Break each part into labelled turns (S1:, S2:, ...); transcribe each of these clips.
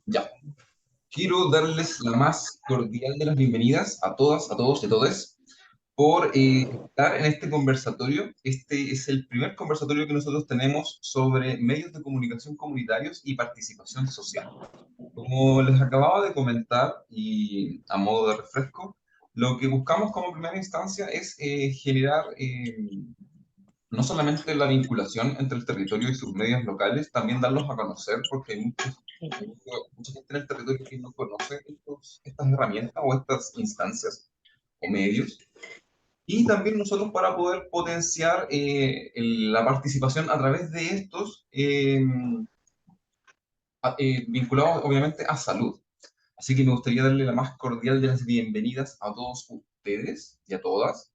S1: Ya, quiero darles la más cordial de las bienvenidas a todas, a todos y a todes por estar en este conversatorio. Este es el primer conversatorio que nosotros tenemos sobre medios de comunicación comunitarios y participación social. Como les acababa de comentar y a modo de refresco, lo que buscamos como primera instancia es generar no solamente la vinculación entre el territorio y sus medios locales, también darlos a conocer, porque mucha gente en el territorio que no conoce estas herramientas o estas instancias o medios. Y también nosotros para poder potenciar la participación a través de estos, vinculados obviamente a salud. Así que me gustaría darle la más cordial de las bienvenidas a todos ustedes y a todas.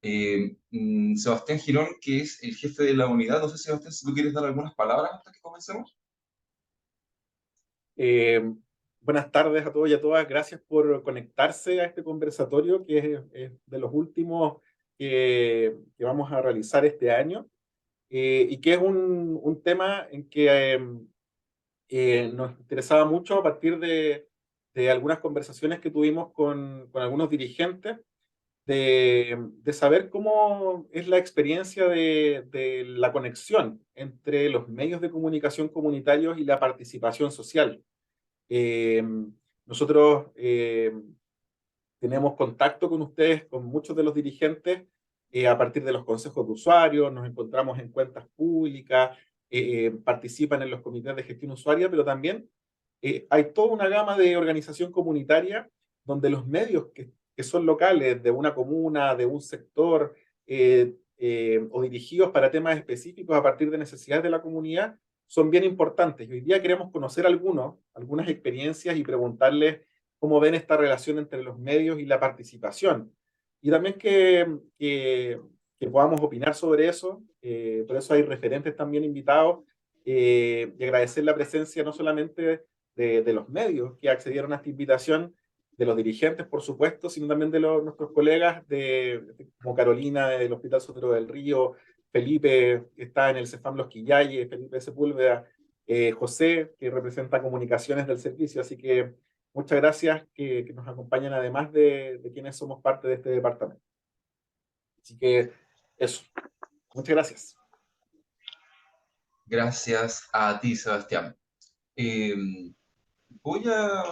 S1: Sebastián Girón, que es el jefe de la unidad. No sé, Sebastián, si tú quieres dar algunas palabras antes que comencemos.
S2: Eh, Buenas tardes a todos y a todas. Gracias por conectarse a este conversatorio que es de los últimos que vamos a realizar este año y que es un tema en que nos interesaba mucho a partir de algunas conversaciones que tuvimos con algunos dirigentes de saber cómo es la experiencia de la conexión entre los medios de comunicación comunitarios y la participación social. Eh, Nosotros tenemos contacto con ustedes, con muchos de los dirigentes, a partir de los consejos de usuarios, nos encontramos en cuentas públicas, participan en los comités de gestión usuaria, pero también hay toda una gama de organización comunitaria donde los medios que son locales de una comuna, de un sector, o dirigidos para temas específicos a partir de necesidades de la comunidad, son bien importantes. Y hoy día queremos conocer algunas experiencias y preguntarles cómo ven esta relación entre los medios y la participación. Y también que podamos opinar sobre eso. Por eso hay referentes también invitados, y agradecer la presencia no solamente de los medios que accedieron a esta invitación, de los dirigentes, por supuesto, sino también de nuestros colegas como Carolina del Hospital Sotero del Río, Felipe, que está en el CEFAM Los Quillayes, Felipe Sepúlveda, José, que representa comunicaciones del servicio. Así que muchas gracias que nos acompañan, además de quienes somos parte de este departamento. Así que eso. Muchas gracias.
S1: Gracias a ti, Sebastián. Eh, voy a,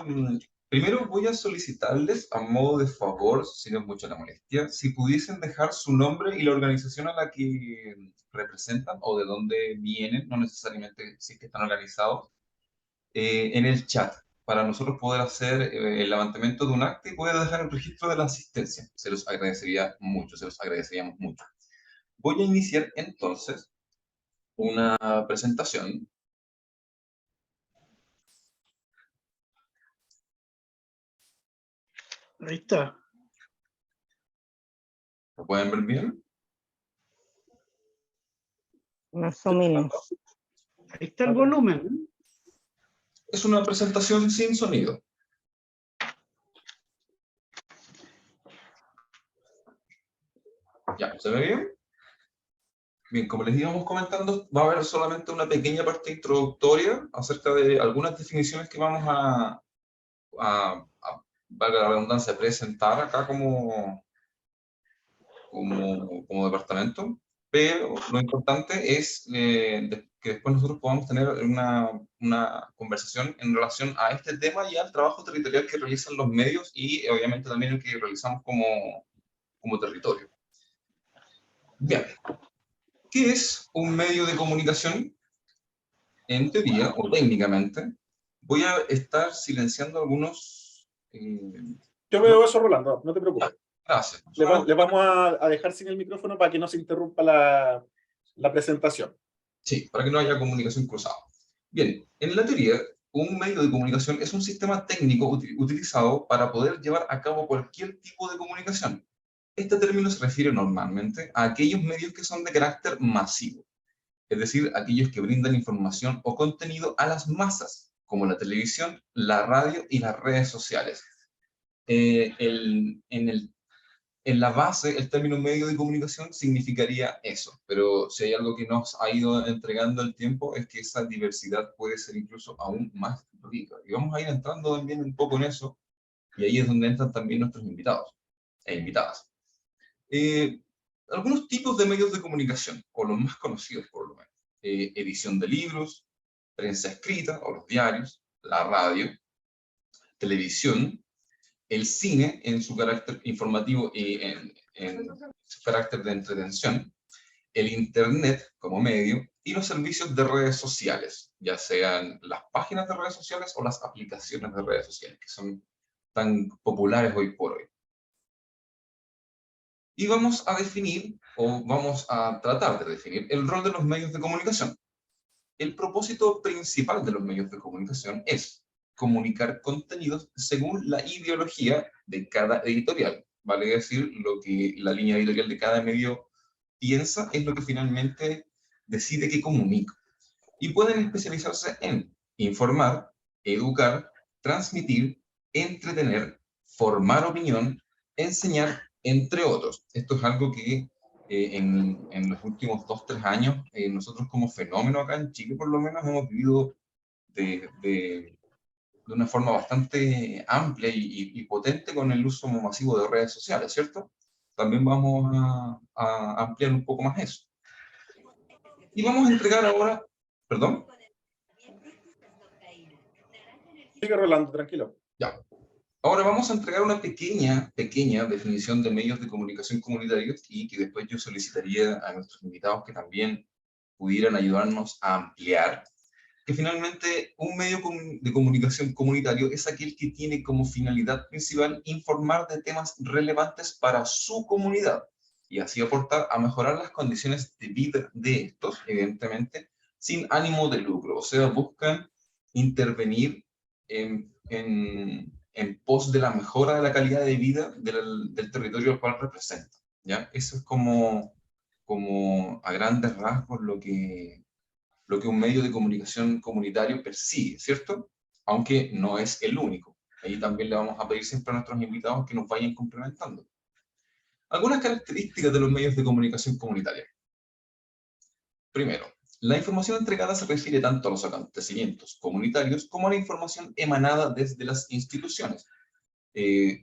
S1: Primero voy a solicitarles, a modo de favor, si no es mucho la molestia, si pudiesen dejar su nombre y la organización a la que representan o de dónde vienen, no necesariamente si es que están organizados, en el chat, para nosotros poder hacer el levantamiento de un acta y poder dejar el registro de la asistencia. Se los agradecería mucho, se los agradeceríamos mucho. Voy a iniciar entonces una presentación.
S3: Ahí está.
S1: ¿Lo pueden ver bien?
S4: Más o menos.
S3: Ahí está el volumen.
S1: Es una presentación sin sonido. Ya, ¿se ve bien? Bien, como les íbamos comentando, va a haber solamente una pequeña parte introductoria acerca de algunas definiciones que vamos valga la redundancia, presentar acá como departamento, pero lo importante es que después nosotros podamos tener una conversación en relación a este tema y al trabajo territorial que realizan los medios y obviamente también el que realizamos como territorio. Bien, ¿qué es un medio de comunicación? En teoría, o técnicamente, voy a estar silenciando algunos...
S2: Yo veo eso, Rolando, no te preocupes.
S1: Gracias.
S2: Le vamos a dejar sin el micrófono para que no se interrumpa la presentación.
S1: Sí, para que no haya comunicación cruzada. Bien, en la teoría, un medio de comunicación es un sistema técnico utilizado para poder llevar a cabo cualquier tipo de comunicación. Este término se refiere normalmente a aquellos medios que son de carácter masivo, es decir, aquellos que brindan información o contenido a las masas, como la televisión, la radio y las redes sociales. En en la base, el término medio de comunicación significaría eso, pero si hay algo que nos ha ido entregando el tiempo es que esa diversidad puede ser incluso aún más rica. Y vamos a ir entrando también un poco en eso, y ahí es donde entran también nuestros invitados e invitadas. Algunos tipos de medios de comunicación, o los más conocidos por lo menos. Edición de libros, prensa escrita, o los diarios, la radio, televisión, el cine en su carácter informativo y en su carácter de entretención, el internet como medio y los servicios de redes sociales, ya sean las páginas de redes sociales o las aplicaciones de redes sociales, que son tan populares hoy por hoy. Y vamos a definir, o vamos a tratar de definir, el rol de los medios de comunicación. El propósito principal de los medios de comunicación es comunicar contenidos según la ideología de cada editorial. Vale decir, lo que la línea editorial de cada medio piensa es lo que finalmente decide que comunica. Y pueden especializarse en informar, educar, transmitir, entretener, formar opinión, enseñar, entre otros. Esto es algo que en los últimos 2, 3 años, nosotros como fenómeno acá en Chile, por lo menos, hemos vivido de una forma bastante amplia y potente con el uso masivo de redes sociales, ¿cierto? También vamos a ampliar un poco más eso. Y vamos a entregar ahora, perdón.
S2: Sigue Rolando, tranquilo.
S1: Ya. Ahora vamos a entregar una pequeña definición de medios de comunicación comunitarios y que después yo solicitaría a nuestros invitados que también pudieran ayudarnos a ampliar. Que finalmente un medio de comunicación comunitario es aquel que tiene como finalidad principal informar de temas relevantes para su comunidad y así aportar a mejorar las condiciones de vida de estos, evidentemente, sin ánimo de lucro. O sea, buscan intervenir en pos de la mejora de la calidad de vida del territorio al cual representa. ¿Ya? Eso es como a grandes rasgos lo que un medio de comunicación comunitario persigue, ¿cierto? Aunque no es el único. Ahí también le vamos a pedir siempre a nuestros invitados que nos vayan complementando. Algunas características de los medios de comunicación comunitaria. Primero, la información entregada se refiere tanto a los acontecimientos comunitarios como a la información emanada desde las instituciones.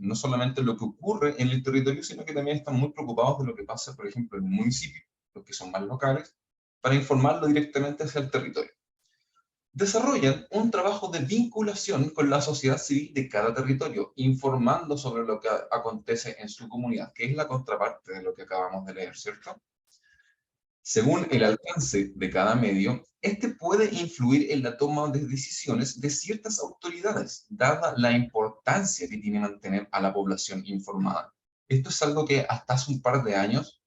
S1: No solamente lo que ocurre en el territorio, sino que también están muy preocupados de lo que pasa, por ejemplo, en el municipio, los que son más locales, para informarlo directamente hacia el territorio. Desarrollan un trabajo de vinculación con la sociedad civil de cada territorio, informando sobre lo que acontece en su comunidad, que es la contraparte de lo que acabamos de leer, ¿cierto? Según el alcance de cada medio, este puede influir en la toma de decisiones de ciertas autoridades, dada la importancia que tiene mantener a la población informada. Esto es algo que hasta hace un par de años,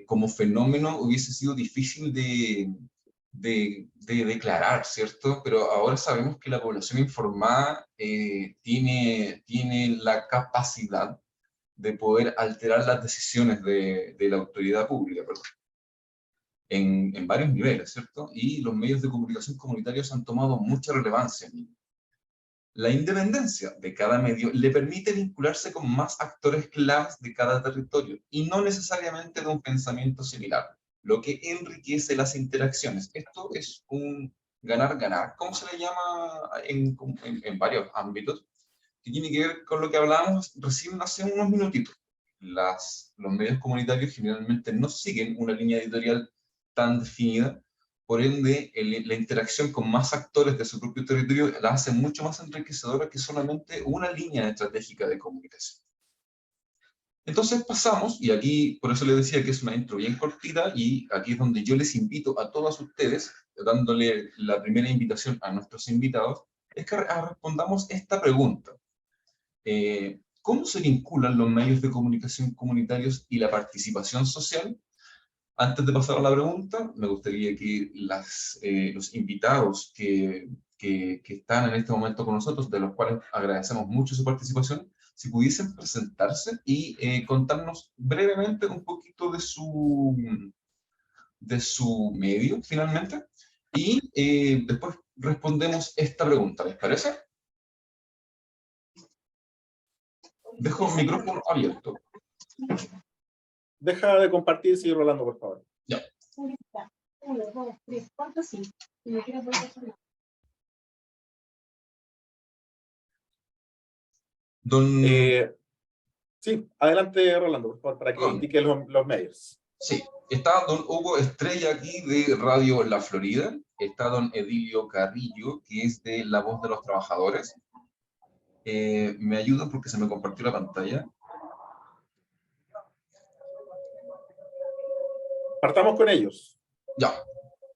S1: como fenómeno, hubiese sido difícil de declarar, ¿cierto? Pero ahora sabemos que la población informada tiene la capacidad de poder alterar las decisiones de la autoridad pública, perdón, en varios niveles, ¿cierto? Y los medios de comunicación comunitarios han tomado mucha relevancia en ello. La independencia de cada medio le permite vincularse con más actores claves de cada territorio y no necesariamente de un pensamiento similar, lo que enriquece las interacciones. Esto es un ganar-ganar, ¿cómo se le llama en varios ámbitos? Que tiene que ver con lo que hablábamos recién hace unos minutitos. Los medios comunitarios generalmente no siguen una línea editorial tan definida, por ende, la interacción con más actores de su propio territorio la hace mucho más enriquecedora que solamente una línea estratégica de comunicación. Entonces pasamos, y aquí por eso les decía que es una intro bien cortita, y aquí es donde yo les invito a todos ustedes, dándole la primera invitación a nuestros invitados, es que respondamos esta pregunta. ¿Cómo se vinculan los medios de comunicación comunitarios y la participación social? Antes de pasar a la pregunta, me gustaría que los invitados que están en este momento con nosotros, de los cuales agradecemos mucho su participación, si pudiesen presentarse y contarnos brevemente un poquito de su medio, finalmente, y después respondemos esta pregunta, ¿les parece? Dejo el micrófono abierto.
S2: Deja de compartir y sigue rolando, por favor.
S1: Ya.
S5: 1, 2, 3, 4, 5. Si me quieres volver a salir.
S2: Sí, adelante, Rolando, por favor, para que
S1: Rolando.
S2: indique los medios.
S1: Sí, está don Hugo Estrella aquí de Radio La Florida, está don Edilio Carrillo, que es de La Voz de los Trabajadores. ¿Me ayudan porque se me compartió la pantalla?
S2: Partamos con ellos.
S1: Ya.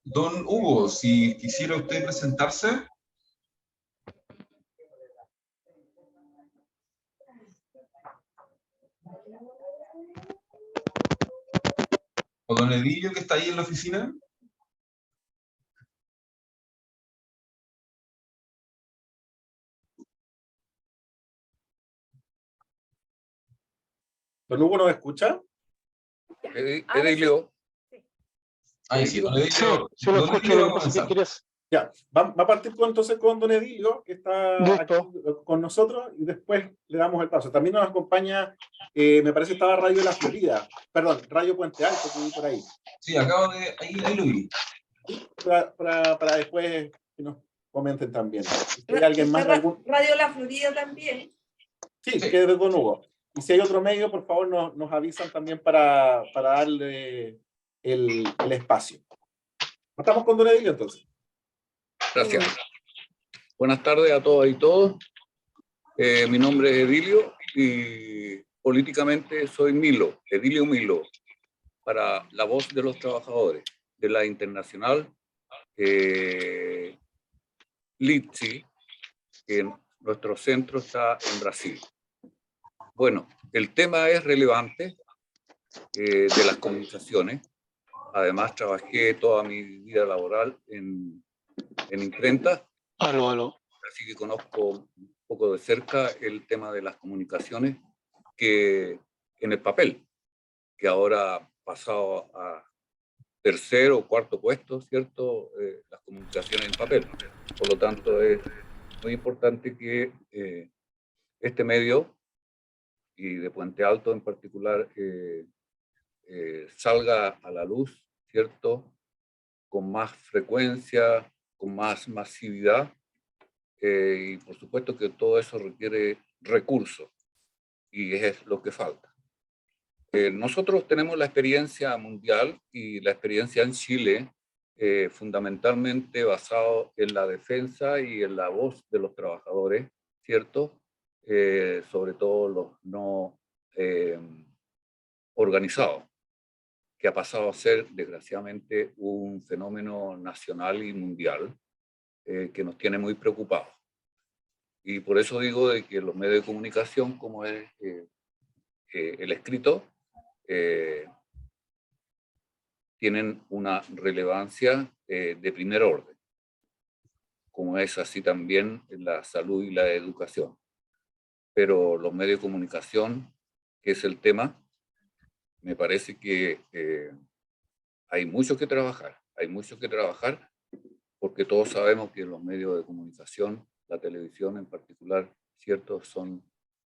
S1: Don Hugo, si quisiera usted presentarse. O don Edilio, que está ahí en la oficina.
S2: ¿Don Hugo nos escucha?
S6: Edilio.
S1: Ahí sí, don Edilio.
S7: Sí, lo
S1: Don
S7: escucho,
S1: Edilio
S7: lo
S1: va a
S7: que pasa es que
S1: comenzar.
S7: querías.
S2: Ya, va a partir entonces con don Edilio, que está
S7: Listo.
S2: aquí con nosotros, y después le damos el paso. También nos acompaña, me parece que estaba Radio La Florida, perdón, Radio Puente Alto, que vi por ahí.
S1: Sí, acabo de... Ahí lo vi.
S2: Para después que nos comenten también. Si hay alguien más de algún...
S8: Radio La Florida también.
S2: Sí, que es de don Hugo. Y si hay otro medio, por favor, nos avisan también para darle el espacio. Estamos con don Edilio, entonces.
S6: Gracias. Buenas tardes a todas y todos. Mi nombre es Edilio y políticamente soy Milo, Edilio Milo, para La Voz de los Trabajadores de la Internacional LITSI, que nuestro centro está en Brasil. Bueno, el tema es relevante de las comunicaciones. Además, trabajé toda mi vida laboral en imprenta.
S7: Aló.
S6: Así que conozco un poco de cerca el tema de las comunicaciones que en el papel, que ahora ha pasado a tercer o cuarto puesto, ¿cierto? Las comunicaciones en papel. Por lo tanto, es muy importante que este medio, y de Puente Alto en particular, salga a la luz, ¿cierto? Con más frecuencia, con más masividad, y por supuesto que todo eso requiere recursos, y es lo que falta. Nosotros tenemos la experiencia mundial y la experiencia en Chile, fundamentalmente basado en la defensa y en la voz de los trabajadores, ¿cierto? Sobre todo los no organizados, que ha pasado a ser, desgraciadamente, un fenómeno nacional y mundial que nos tiene muy preocupados. Y por eso digo de que los medios de comunicación, como es el escrito, tienen una relevancia de primer orden, como es así también la salud y la educación. Pero los medios de comunicación, que es el tema, me parece que hay mucho que trabajar, porque todos sabemos que los medios de comunicación, la televisión en particular, ¿cierto?, son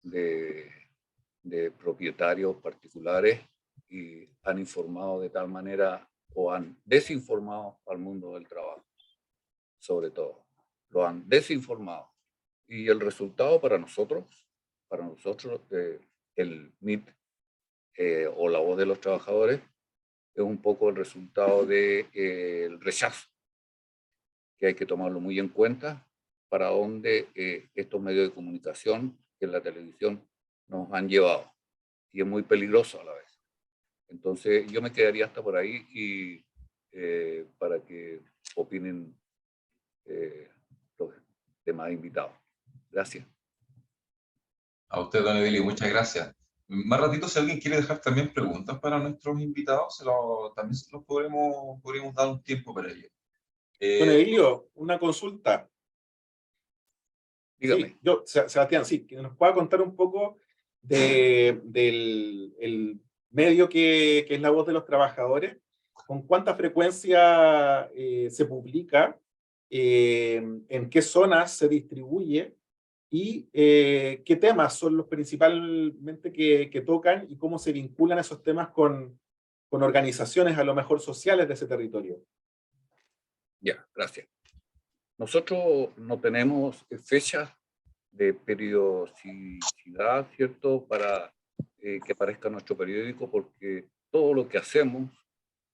S6: de propietarios particulares y han informado de tal manera o han desinformado al mundo del trabajo, sobre todo. Lo han desinformado. Y el resultado para nosotros, el MIT o La Voz de los Trabajadores, es un poco el resultado del rechazo, que hay que tomarlo muy en cuenta para dónde estos medios de comunicación, que es la televisión, nos han llevado. Y es muy peligroso a la vez. Entonces yo me quedaría hasta por ahí y para que opinen los demás invitados. Gracias.
S1: A usted, don Edilio, muchas gracias. Más ratito, si alguien quiere dejar también preguntas para nuestros invitados, también se los podríamos dar un tiempo para ello.
S2: Don Edilio, una consulta.
S6: Dígame.
S2: Sí, Sebastián, sí, que nos pueda contar un poco del medio que es La Voz de los Trabajadores, con cuánta frecuencia se publica, en qué zonas se distribuye, y qué temas son los principalmente que tocan y cómo se vinculan esos temas con organizaciones a lo mejor sociales de ese territorio.
S6: Ya, gracias. Nosotros no tenemos fechas de periodicidad, ¿cierto?, para que aparezca nuestro periódico, porque todo lo que hacemos,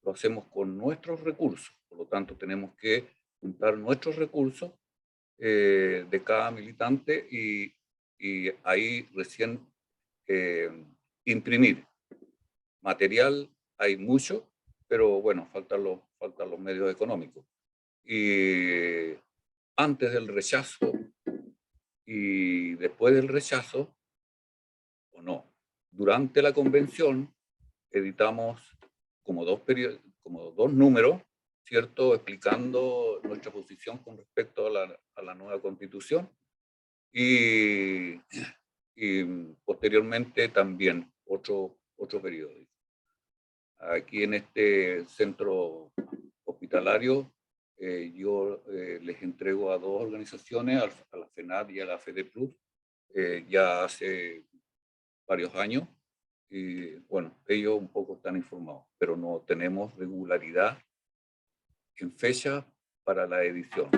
S6: lo hacemos con nuestros recursos. Por lo tanto, tenemos que juntar nuestros recursos de cada militante y ahí recién imprimir. Material hay mucho, pero bueno, faltan los medios económicos. Y antes del rechazo y después del rechazo, o no, durante la convención editamos como dos números, ¿cierto?, explicando nuestra posición con respecto a la nueva constitución y posteriormente también otro periódico. Aquí en este centro hospitalario yo les entrego a dos organizaciones, a la FENAD y a la FEDEPLUS, ya hace varios años, y bueno, ellos un poco están informados, pero no tenemos regularidad en fecha para la edición,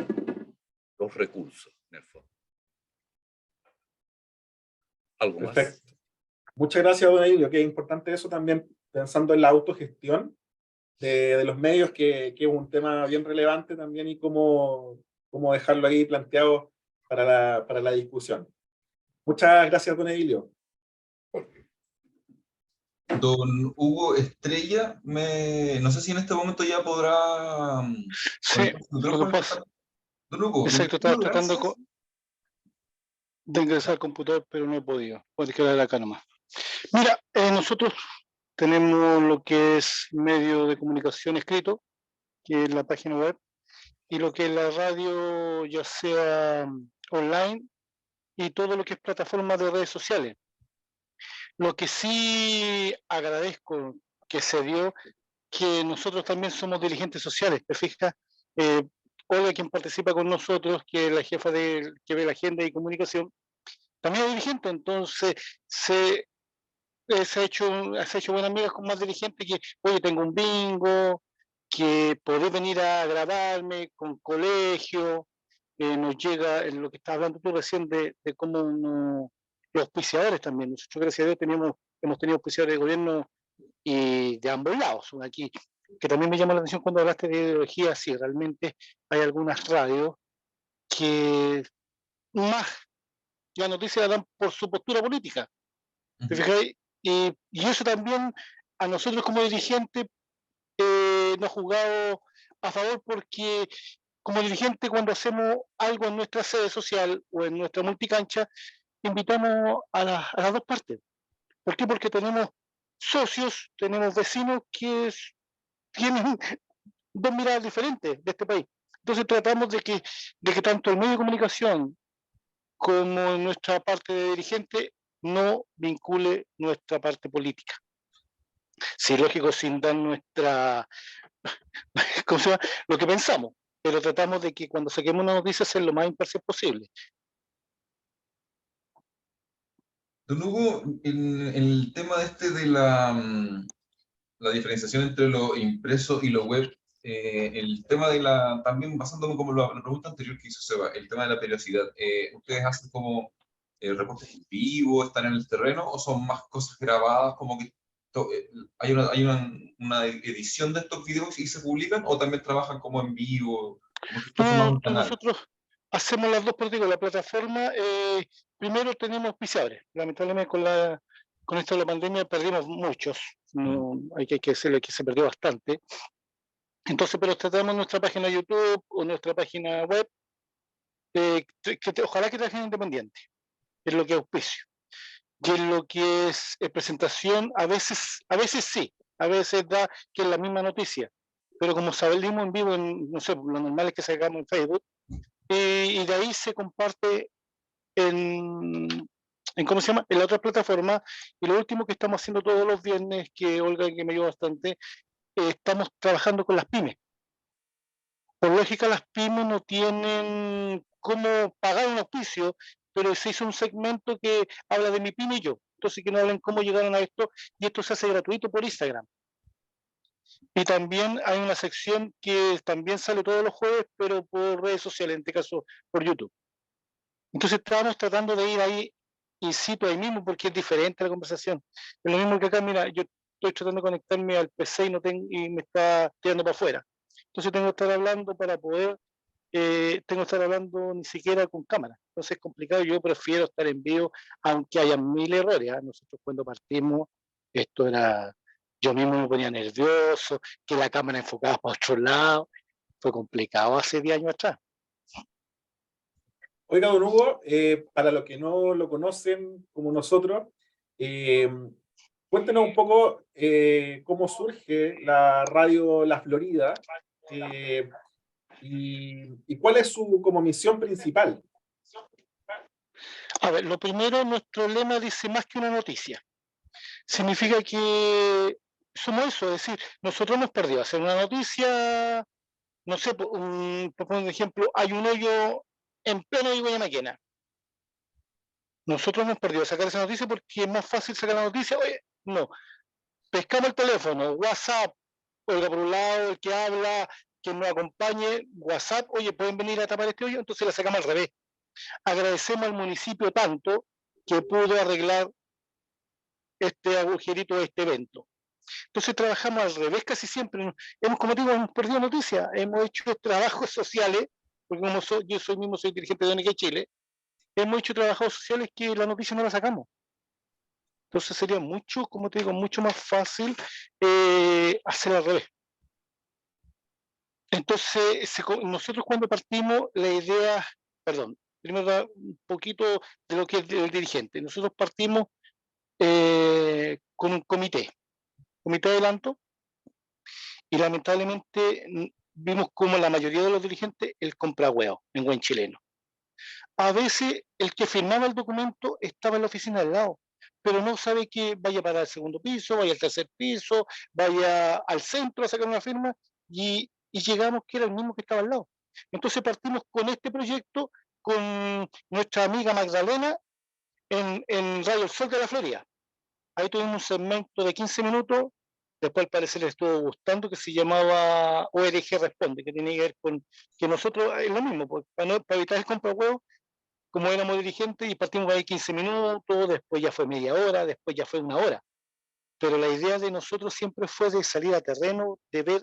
S6: los recursos, en el fondo. ¿Algo
S2: Perfecto.
S6: más?
S2: Muchas gracias, don Emilio, que es importante eso también, pensando en la autogestión de los medios, que es un tema bien relevante también, y cómo dejarlo ahí planteado para la discusión. Muchas gracias, don Emilio.
S1: Don Hugo Estrella, no sé si en este momento ya podrá
S3: Sí,
S1: conectar su
S3: lo que
S1: micrófono.
S3: pasa,
S1: Don Hugo,
S3: exacto, estaba tratando
S1: gracias.
S3: de ingresar al computador, pero no he podido. Puede quedar acá nomás. Mira, nosotros tenemos lo que es medio de comunicación escrito, que es la página web, y lo que es la radio, ya sea online, y todo lo que es plataforma de redes sociales. Lo que sí agradezco que se dio, que nosotros también somos dirigentes sociales, ¿te fijas? Olga, quien participa con nosotros, que es la jefa que ve la agenda y comunicación, también es dirigente, entonces se ha hecho buenas amigas con más dirigentes que, oye, tengo un bingo, que podés venir a grabarme con colegio, nos llega en lo que estás hablando tú recién de cómo los auspiciadores también. Nosotros, gracias a Dios, hemos tenido auspiciadores de gobierno y de ambos lados. Aquí, que también me llama la atención cuando hablaste de ideología, sí, realmente hay algunas radios que más la noticia la dan por su postura política. ¿Te fijas? Y eso también a nosotros como dirigentes nos ha jugado a favor, porque como dirigente, cuando hacemos algo en nuestra sede social o en nuestra multicancha, invitamos a las dos partes. ¿Por qué? Porque tenemos socios, tenemos vecinos que tienen dos miradas diferentes de este país. Entonces tratamos de que tanto el medio de comunicación como nuestra parte de dirigente no vincule nuestra parte política. Sí, lógico, sin dar nuestra, ¿cómo se llama?, lo que pensamos, pero tratamos de que cuando saquemos una noticia sea lo más imparcial posible.
S1: Don Hugo, en el tema de la diferenciación entre lo impreso y lo web, el tema también basándome como la pregunta anterior que hizo Seba, el tema de la periodicidad, ¿ustedes hacen como reportes en vivo, están en el terreno, o son más cosas grabadas, como que hay una edición de estos videos y se publican, o también trabajan como en vivo, como si fuese más
S3: No,
S1: un canal?
S3: nosotros hacemos las dos, pero digo, la plataforma, primero tenemos auspiciadores. Lamentablemente con esto de la pandemia perdimos muchos, no, hay que decirle que se perdió bastante. Entonces, pero tratamos nuestra página de YouTube o nuestra página web, ojalá que trabajen independiente, es lo que es auspicio. Y en lo que es presentación, a veces sí, a veces da que es la misma noticia, pero como salimos en vivo, no sé, lo normal es que salgamos en Facebook, y de ahí se comparte en ¿cómo se llama?, en la otra plataforma. Y lo último que estamos haciendo todos los viernes, que Olga, que me ayuda bastante, estamos trabajando con las pymes. Por lógica, las pymes no tienen cómo pagar un auspicio, pero se hizo un segmento que habla de mi pyme y yo. Entonces, que no hablen cómo llegaron a esto, y esto se hace gratuito por Instagram. Y también hay una sección que también sale todos los jueves, pero por redes sociales, en este caso por YouTube. Entonces estábamos tratando de ir ahí, in situ ahí mismo, porque es diferente la conversación. Es lo mismo que acá, mira, yo estoy tratando de conectarme al PC y me está tirando para afuera. Entonces tengo que estar hablando para poder, tengo que estar hablando ni siquiera con cámara. Entonces es complicado, yo prefiero estar en vivo, aunque haya 1000 errores. Nosotros cuando partimos, esto era, yo mismo me ponía nervioso, que la cámara enfocaba para otro lado. Fue complicado hace 10 años atrás.
S2: Oiga, don Hugo, para los que no lo conocen como nosotros, eh, cuéntenos un poco cómo surge la radio La Florida y cuál es su como misión principal.
S3: A ver, lo primero, nuestro lema dice más que una noticia. Significa que somos eso, es decir, nosotros hemos perdido hacer una noticia, no sé, por poner un ejemplo, hay un hoyo en pleno de Maquena. Nosotros hemos perdido sacar esa noticia porque es más fácil sacar la noticia. Oye, no, pescamos el teléfono, WhatsApp, oiga, por un lado, el que habla, que nos acompañe, WhatsApp, oye, pueden venir a tapar este hoyo, entonces la sacamos al revés. Agradecemos al municipio tanto que pudo arreglar este agujerito de este evento. Entonces trabajamos al revés casi siempre. Hemos, como digo, hemos perdido noticias, hemos hecho trabajos sociales, porque como yo soy dirigente de ONG Chile, hemos hecho trabajos sociales que la noticia no la sacamos. Entonces sería mucho, como te digo, mucho más fácil hacer al revés. Entonces, nosotros cuando partimos, la idea, perdón, primero un poquito de lo que es el dirigente. Nosotros partimos con un comité de adelanto, y lamentablemente vimos como la mayoría de los dirigentes el compra huevo en buen chileno. A veces el que firmaba el documento estaba en la oficina al lado, pero no sabe que vaya para el segundo piso, vaya al tercer piso, vaya al centro a sacar una firma, y llegamos que era el mismo que estaba al lado. Entonces partimos con este proyecto con nuestra amiga Magdalena en Radio El Sol de la Florida. Ahí tuvimos un segmento de 15 minutos, después al parecer les estuvo gustando, que se llamaba ORG Responde, que tiene que ver con que nosotros, es lo mismo, pues, para evitar el compra huevo, como éramos dirigentes y partimos ahí 15 minutos, después ya fue media hora, después ya fue una hora. Pero la idea de nosotros siempre fue de salir a terreno, de ver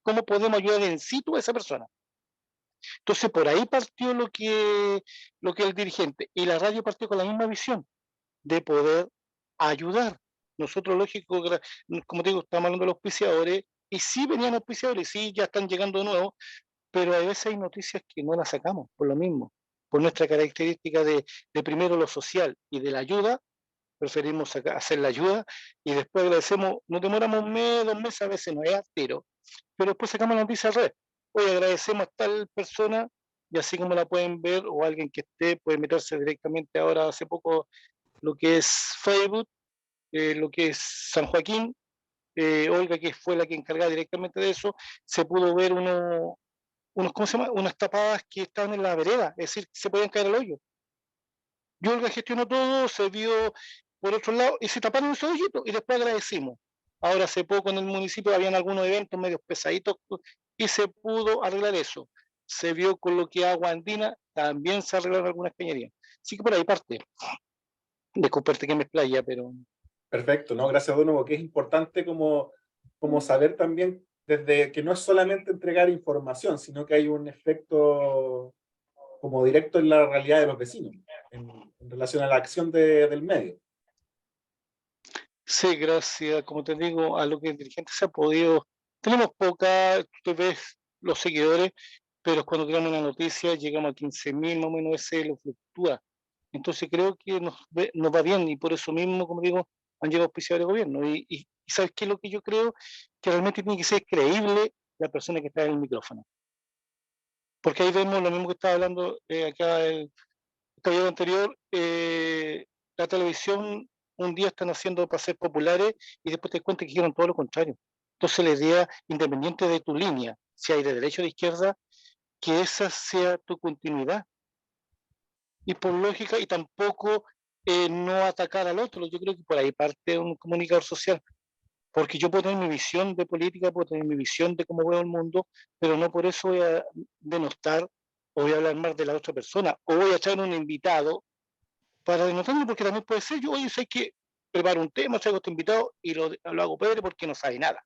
S3: cómo podemos ayudar en situ a esa persona. Entonces por ahí partió lo que es el dirigente, y la radio partió con la misma visión, de poder ayudar. Nosotros, lógico, como te digo, estamos hablando de los auspiciadores, y sí venían auspiciadores, sí, ya están llegando de nuevo, pero a veces hay noticias que no las sacamos, por lo mismo, por nuestra característica de primero lo social y de la ayuda, preferimos hacer la ayuda, y después agradecemos, nos demoramos un mes, 2 meses, a veces no es tiro, pero después sacamos la noticia al revés. Hoy agradecemos a tal persona, y así como la pueden ver, o alguien que esté, puede meterse directamente ahora, hace poco, lo que es Facebook, lo que es San Joaquín, Olga, que fue la que encargaba directamente de eso, se pudo ver ¿cómo se llama? Unas tapadas que estaban en la vereda, es decir, se podían caer al hoyo. Y Olga gestionó todo, se vio por otro lado y se taparon esos hoyitos, y después agradecimos. Ahora hace poco en el municipio habían algunos eventos medios pesaditos y se pudo arreglar eso. Se vio con lo que es Agua Andina, también se arreglaron algunas cañerías. Así que por ahí parte. Disculparte que me explaya, pero...
S2: Perfecto, ¿no? Gracias, don Hugo, que es importante como saber también desde que no es solamente entregar información, sino que hay un efecto como directo en la realidad de los vecinos, en relación a la acción del medio.
S3: Sí, gracias, como te digo, a lo que el dirigente se ha podido. Tenemos poca, tú ves los seguidores, pero cuando tenemos una noticia llegamos a 15.000, más o menos ese lo fluctúa. Entonces creo que nos va bien, y por eso mismo, como digo, han llegado auspiciadores de gobierno. Y ¿sabes qué es lo que yo creo? Que realmente tiene que ser creíble la persona que está en el micrófono. Porque ahí vemos lo mismo que estaba hablando acá el caballero anterior, la televisión un día están haciendo para ser populares y después te cuentas que hicieron todo lo contrario. Entonces la idea, independiente de tu línea, si hay de derecha o de izquierda, que esa sea tu continuidad. y por lógica, y tampoco no atacar al otro. Yo creo que por ahí parte un comunicador social, porque yo puedo tener mi visión de política, puedo tener mi visión de cómo veo el mundo, pero no por eso voy a denostar o voy a hablar más de la otra persona, o voy a echar un invitado para denotarlo, porque también puede ser, yo, oye, sé que preparo un tema, traigo a este invitado y lo hago Pedro porque no sabe nada.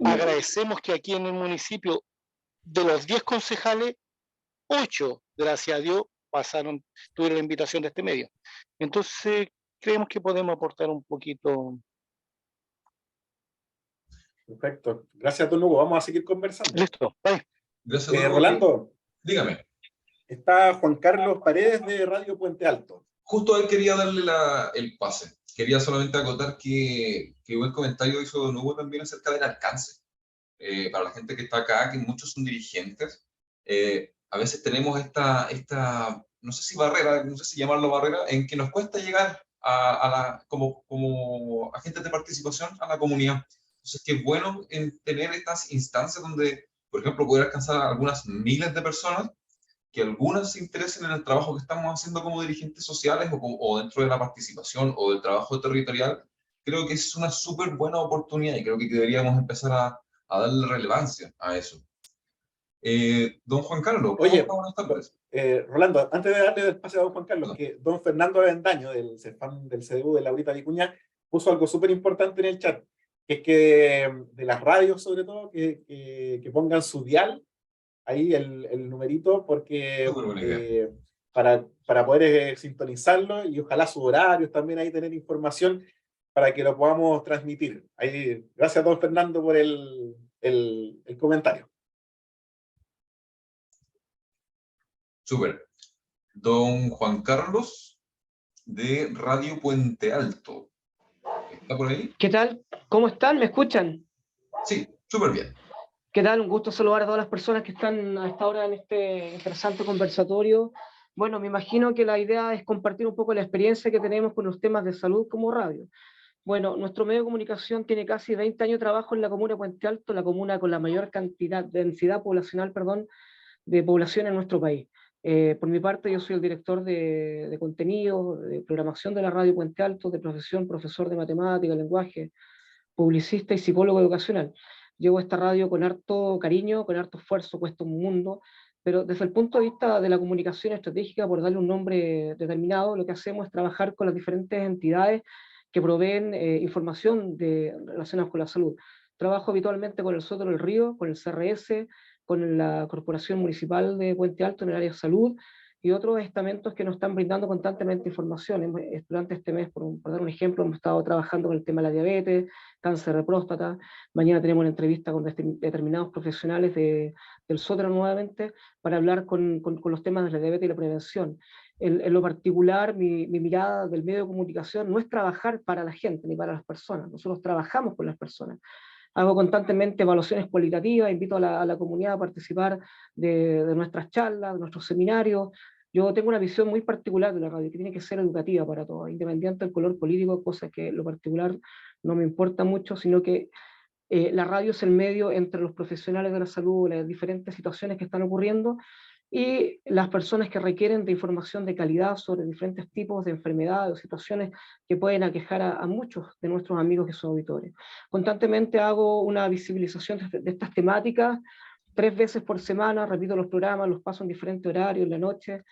S3: Agradecemos que aquí en el municipio, de los 10 concejales, 8, gracias a Dios, tuvieron la invitación de este medio. Entonces, creemos que podemos aportar un poquito.
S2: Perfecto. Gracias, don Hugo. Vamos a seguir conversando.
S3: Listo, bye.
S1: Gracias, don Hugo.
S2: Rolando,
S1: Dígame.
S2: está Juan Carlos Paredes de Radio Puente Alto.
S1: Justo a él quería darle el pase. Quería solamente acotar que buen comentario hizo don Hugo también acerca del alcance. Para la gente que está acá, que muchos son dirigentes, a veces tenemos no sé si barrera, no sé si llamarlo barrera, en que nos cuesta llegar como agentes de participación a la comunidad. Entonces, qué bueno en tener estas instancias donde, por ejemplo, poder alcanzar a algunas miles de personas, que algunas se interesen en el trabajo que estamos haciendo como dirigentes sociales o dentro de la participación o del trabajo territorial. Creo que es una súper buena oportunidad y creo que deberíamos empezar a darle relevancia a eso. Don Juan Carlos, ¿cómo
S2: Oye,
S1: está? Buenas tardes.
S2: Rolando, antes de darle el pase a don Juan Carlos, que don Fernando Avendaño, del CEFAM del CDU de Laurita Vicuña, puso algo súper importante en el chat, que es que de las radios, sobre todo, que pongan su dial, ahí el numerito, porque
S1: Súper buena idea.
S2: para poder sintonizarlo y ojalá sus horarios también ahí tener información para que lo podamos transmitir. Ahí, gracias, don Fernando, por el comentario.
S1: Súper. Don Juan Carlos, de Radio Puente Alto. ¿Está por ahí?
S7: ¿Qué tal? ¿Cómo están? ¿Me escuchan?
S1: Sí, súper bien.
S7: ¿Qué tal? Un gusto saludar a todas las personas que están a esta hora en este interesante conversatorio. Bueno, me imagino que la idea es compartir un poco la experiencia que tenemos con los temas de salud como radio. Bueno, nuestro medio de comunicación tiene casi 20 años de trabajo en la comuna de Puente Alto, la comuna con la mayor densidad poblacional, de población en nuestro país. Por mi parte, yo soy el director de contenido, de programación de la radio Puente Alto, de profesión, profesor de matemática, lenguaje, publicista y psicólogo educacional. Llevo esta radio con harto cariño, con harto esfuerzo, cuesta un mundo, pero desde el punto de vista de la comunicación estratégica, por darle un nombre determinado, lo que hacemos es trabajar con las diferentes entidades que proveen información relacionada con la salud. Trabajo habitualmente con el Sotero del Río, con el CRS, con la Corporación Municipal de Puente Alto en el área de salud, y otros estamentos que nos están brindando constantemente información. Durante este mes, por dar un ejemplo, hemos estado trabajando con el tema de la diabetes, cáncer de próstata. Mañana tenemos una entrevista con determinados profesionales del Sotero nuevamente para hablar con los temas de la diabetes y la prevención. En lo particular, mi mirada del medio de comunicación no es trabajar para la gente ni para las personas. Nosotros trabajamos con las personas. Hago constantemente evaluaciones cualitativas, invito a la comunidad a participar de nuestras charlas, de nuestros seminarios. Yo tengo una visión muy particular de la radio, que tiene que ser educativa para todos, independiente del color político, cosa que en lo particular no me importa mucho, sino que la radio es el medio entre los profesionales de la salud, las diferentes situaciones que están ocurriendo, y las personas que requieren de información de calidad sobre diferentes tipos de enfermedades o situaciones que pueden aquejar a muchos de nuestros amigos que son auditores. Constantemente hago una visibilización de estas temáticas, 3 veces por semana, repito los programas, los paso en diferentes horarios, en la noche.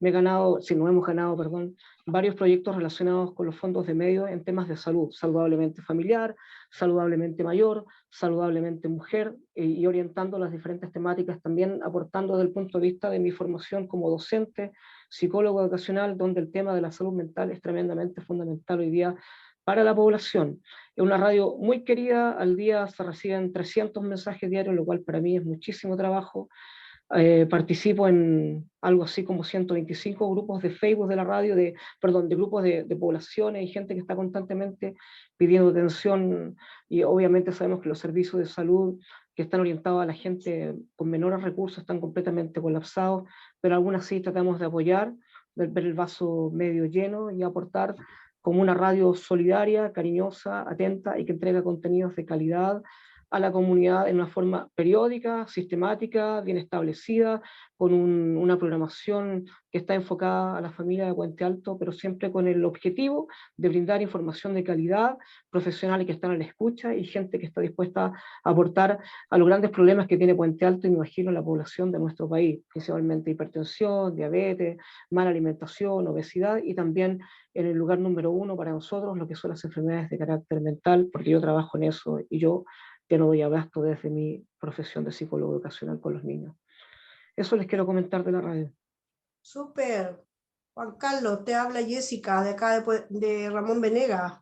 S7: Hemos ganado, perdón, varios proyectos relacionados con los fondos de medios en temas de salud, saludablemente familiar, saludablemente mayor, saludablemente mujer, y orientando las diferentes temáticas, también aportando desde el punto de vista de mi formación como docente, psicólogo educacional, donde el tema de la salud mental es tremendamente fundamental hoy día para la población. Es una radio muy querida, al día se reciben 300 mensajes diarios, lo cual para mí es muchísimo trabajo. Participo en algo así como 125 grupos de Facebook de la radio, de grupos de poblaciones y gente que está constantemente pidiendo atención, y obviamente sabemos que los servicios de salud que están orientados a la gente con menores recursos están completamente colapsados, pero aún así tratamos de apoyar, de ver el vaso medio lleno y aportar como una radio solidaria, cariñosa, atenta y que entrega contenidos de calidad a la comunidad en una forma periódica, sistemática, bien establecida, con una programación que está enfocada a la familia de Puente Alto, pero siempre con el objetivo de brindar información de calidad, profesionales que están a la escucha y gente que está dispuesta a aportar a los grandes problemas que tiene Puente Alto y me imagino la población de nuestro país, principalmente hipertensión, diabetes, mala alimentación, obesidad y también en el lugar número 1 para nosotros lo que son las enfermedades de carácter mental, porque yo trabajo en eso y yo que no doy abasto desde mi profesión de psicólogo educacional con los niños. Eso les quiero comentar de la radio.
S5: Súper. Juan Carlos, te habla Jessica de acá de Ramón Venega.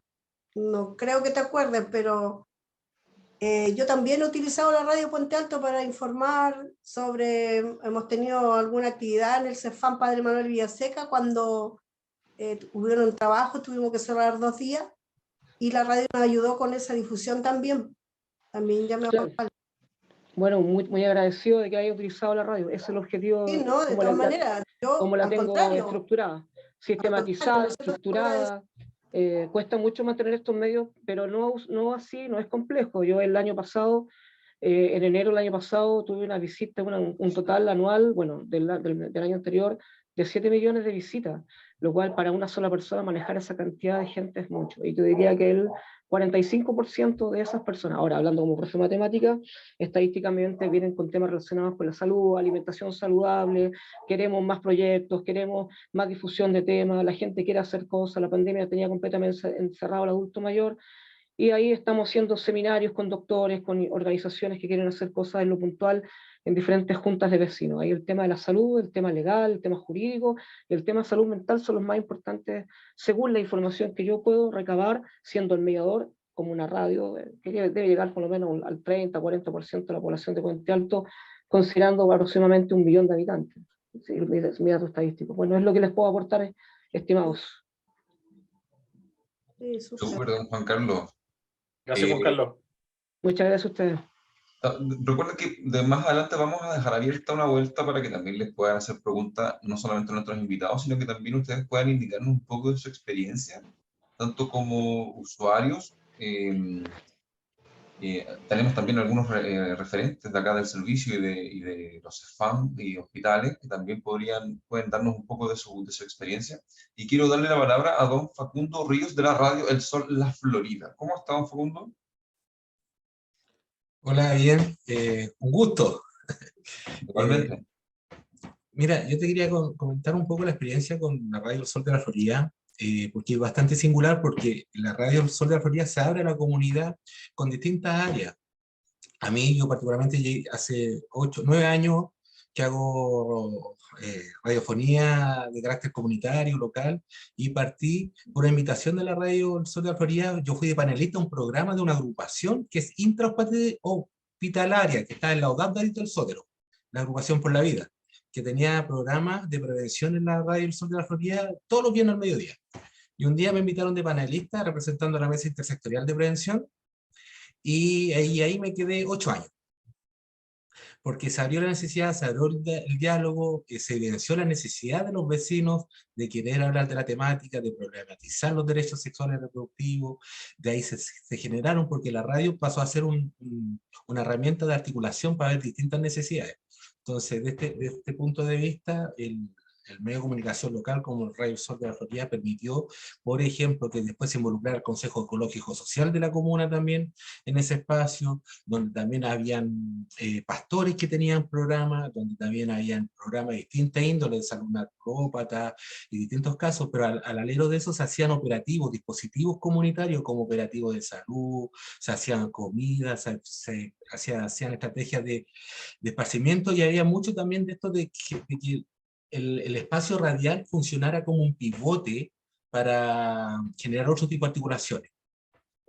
S5: No creo que te acuerdes, pero yo también he utilizado la radio Puente Alto para informar sobre, hemos tenido alguna actividad en el CEFAM Padre Manuel Villaseca cuando hubieron trabajo, tuvimos que cerrar 2 días y la radio nos ayudó con esa difusión también. También llamé a Juan Carlos.
S7: Bueno, muy agradecido de que haya utilizado la radio. Ese es el objetivo.
S5: Sí, no, de todas maneras, yo
S7: como la
S5: al
S7: tengo
S5: contrario,
S7: estructurada, sistematizada, estructurada. Cuesta mucho mantener estos medios, pero no así, no es complejo. Yo el año pasado, en enero del año pasado, tuve una visita, un total anual, bueno, del año anterior, de 7 millones de visitas, lo cual para una sola persona manejar esa cantidad de gente es mucho. Y yo diría que el 45% de esas personas, ahora hablando como profe de matemática, estadísticamente vienen con temas relacionados con la salud, alimentación saludable, queremos más proyectos, queremos más difusión de temas, la gente quiere hacer cosas, la pandemia tenía completamente encerrado al adulto mayor, y ahí estamos haciendo seminarios con doctores, con organizaciones que quieren hacer cosas en lo puntual en diferentes juntas de vecinos. Ahí el tema de la salud, el tema legal, el tema jurídico, y el tema de salud mental son los más importantes según la información que yo puedo recabar siendo el mediador como una radio que debe llegar por lo menos al 30-40% de la población de Puente Alto, considerando aproximadamente 1 millón de habitantes. Sí, mi dato estadístico. Bueno, es lo que les puedo aportar, estimados.
S5: Sí,
S1: Súper, don Juan Carlos.
S2: Gracias, Juan Carlos.
S7: Muchas gracias a ustedes.
S1: Recuerda que de más adelante vamos a dejar abierta una vuelta para que también les puedan hacer preguntas, no solamente a nuestros invitados, sino que también ustedes puedan indicarnos un poco de su experiencia, tanto como usuarios. Tenemos también algunos referentes de acá del servicio y de los CEFAM y hospitales que también pueden darnos un poco de su experiencia. Y quiero darle la palabra a don Facundo Ríos de la radio El Sol La Florida. ¿Cómo está, don Facundo?
S9: Hola, bien, un gusto.
S1: Igualmente.
S9: Mira, yo te quería comentar un poco la experiencia con la Radio El Sol de la Florida, porque es bastante singular, porque la Radio El Sol de la Florida se abre a la comunidad con distintas áreas. A mí, yo particularmente, hace 9 años que hago radiofonía de carácter comunitario, local, y partí por la invitación de la Radio El Sol de la Florida. Yo fui de panelista a un programa de una agrupación que es intrahospitalaria, que está en la UDAP del Sótero, la Agrupación por la Vida, que tenía programas de prevención en la Radio El Sol de la Florida todos los viernes al mediodía. Y un día me invitaron de panelista representando a la Mesa Intersectorial de Prevención, y ahí me quedé 8 años. Porque se abrió la necesidad, se abrió el diálogo, se evidenció la necesidad de los vecinos de querer hablar de la temática, de problematizar los derechos sexuales y reproductivos. De ahí se generaron, porque la radio pasó a ser una herramienta de articulación para ver distintas necesidades. Entonces, de este punto de vista, el medio de comunicación local como el Radio Sol de la Florida permitió, por ejemplo, que después se involucrara el Consejo Ecológico Social de la comuna también en ese espacio, donde también habían pastores que tenían programas, donde también habían programas de distintas índoles, de salud naturópata y distintos casos, pero al alero de eso se hacían operativos, dispositivos comunitarios como operativos de salud, se hacían comidas, se hacían estrategias de esparcimiento, y había mucho también de esto de que el espacio radial funcionara como un pivote para generar otro tipo de articulaciones.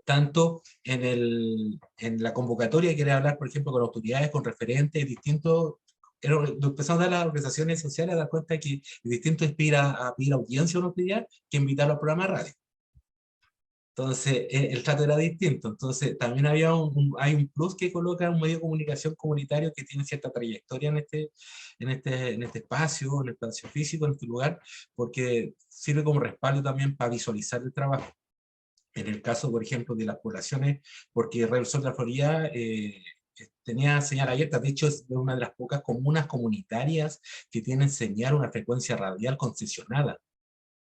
S9: Tanto en la convocatoria, que era hablar, por ejemplo, con autoridades, con referentes distintos, empezamos a dar las organizaciones sociales a dar cuenta que es distinto es pedir audiencia a una autoridad que invitarlo al programa de radio. Entonces, el trato era distinto. Entonces, también hay un plus que coloca un medio de comunicación comunitario que tiene cierta trayectoria en este espacio físico, en este lugar, porque sirve como respaldo también para visualizar el trabajo. En el caso, por ejemplo, de las poblaciones, porque Radio Sol de la Florida tenía señal abierta, de hecho es una de las pocas comunas comunitarias que tienen señal, una frecuencia radial concesionada.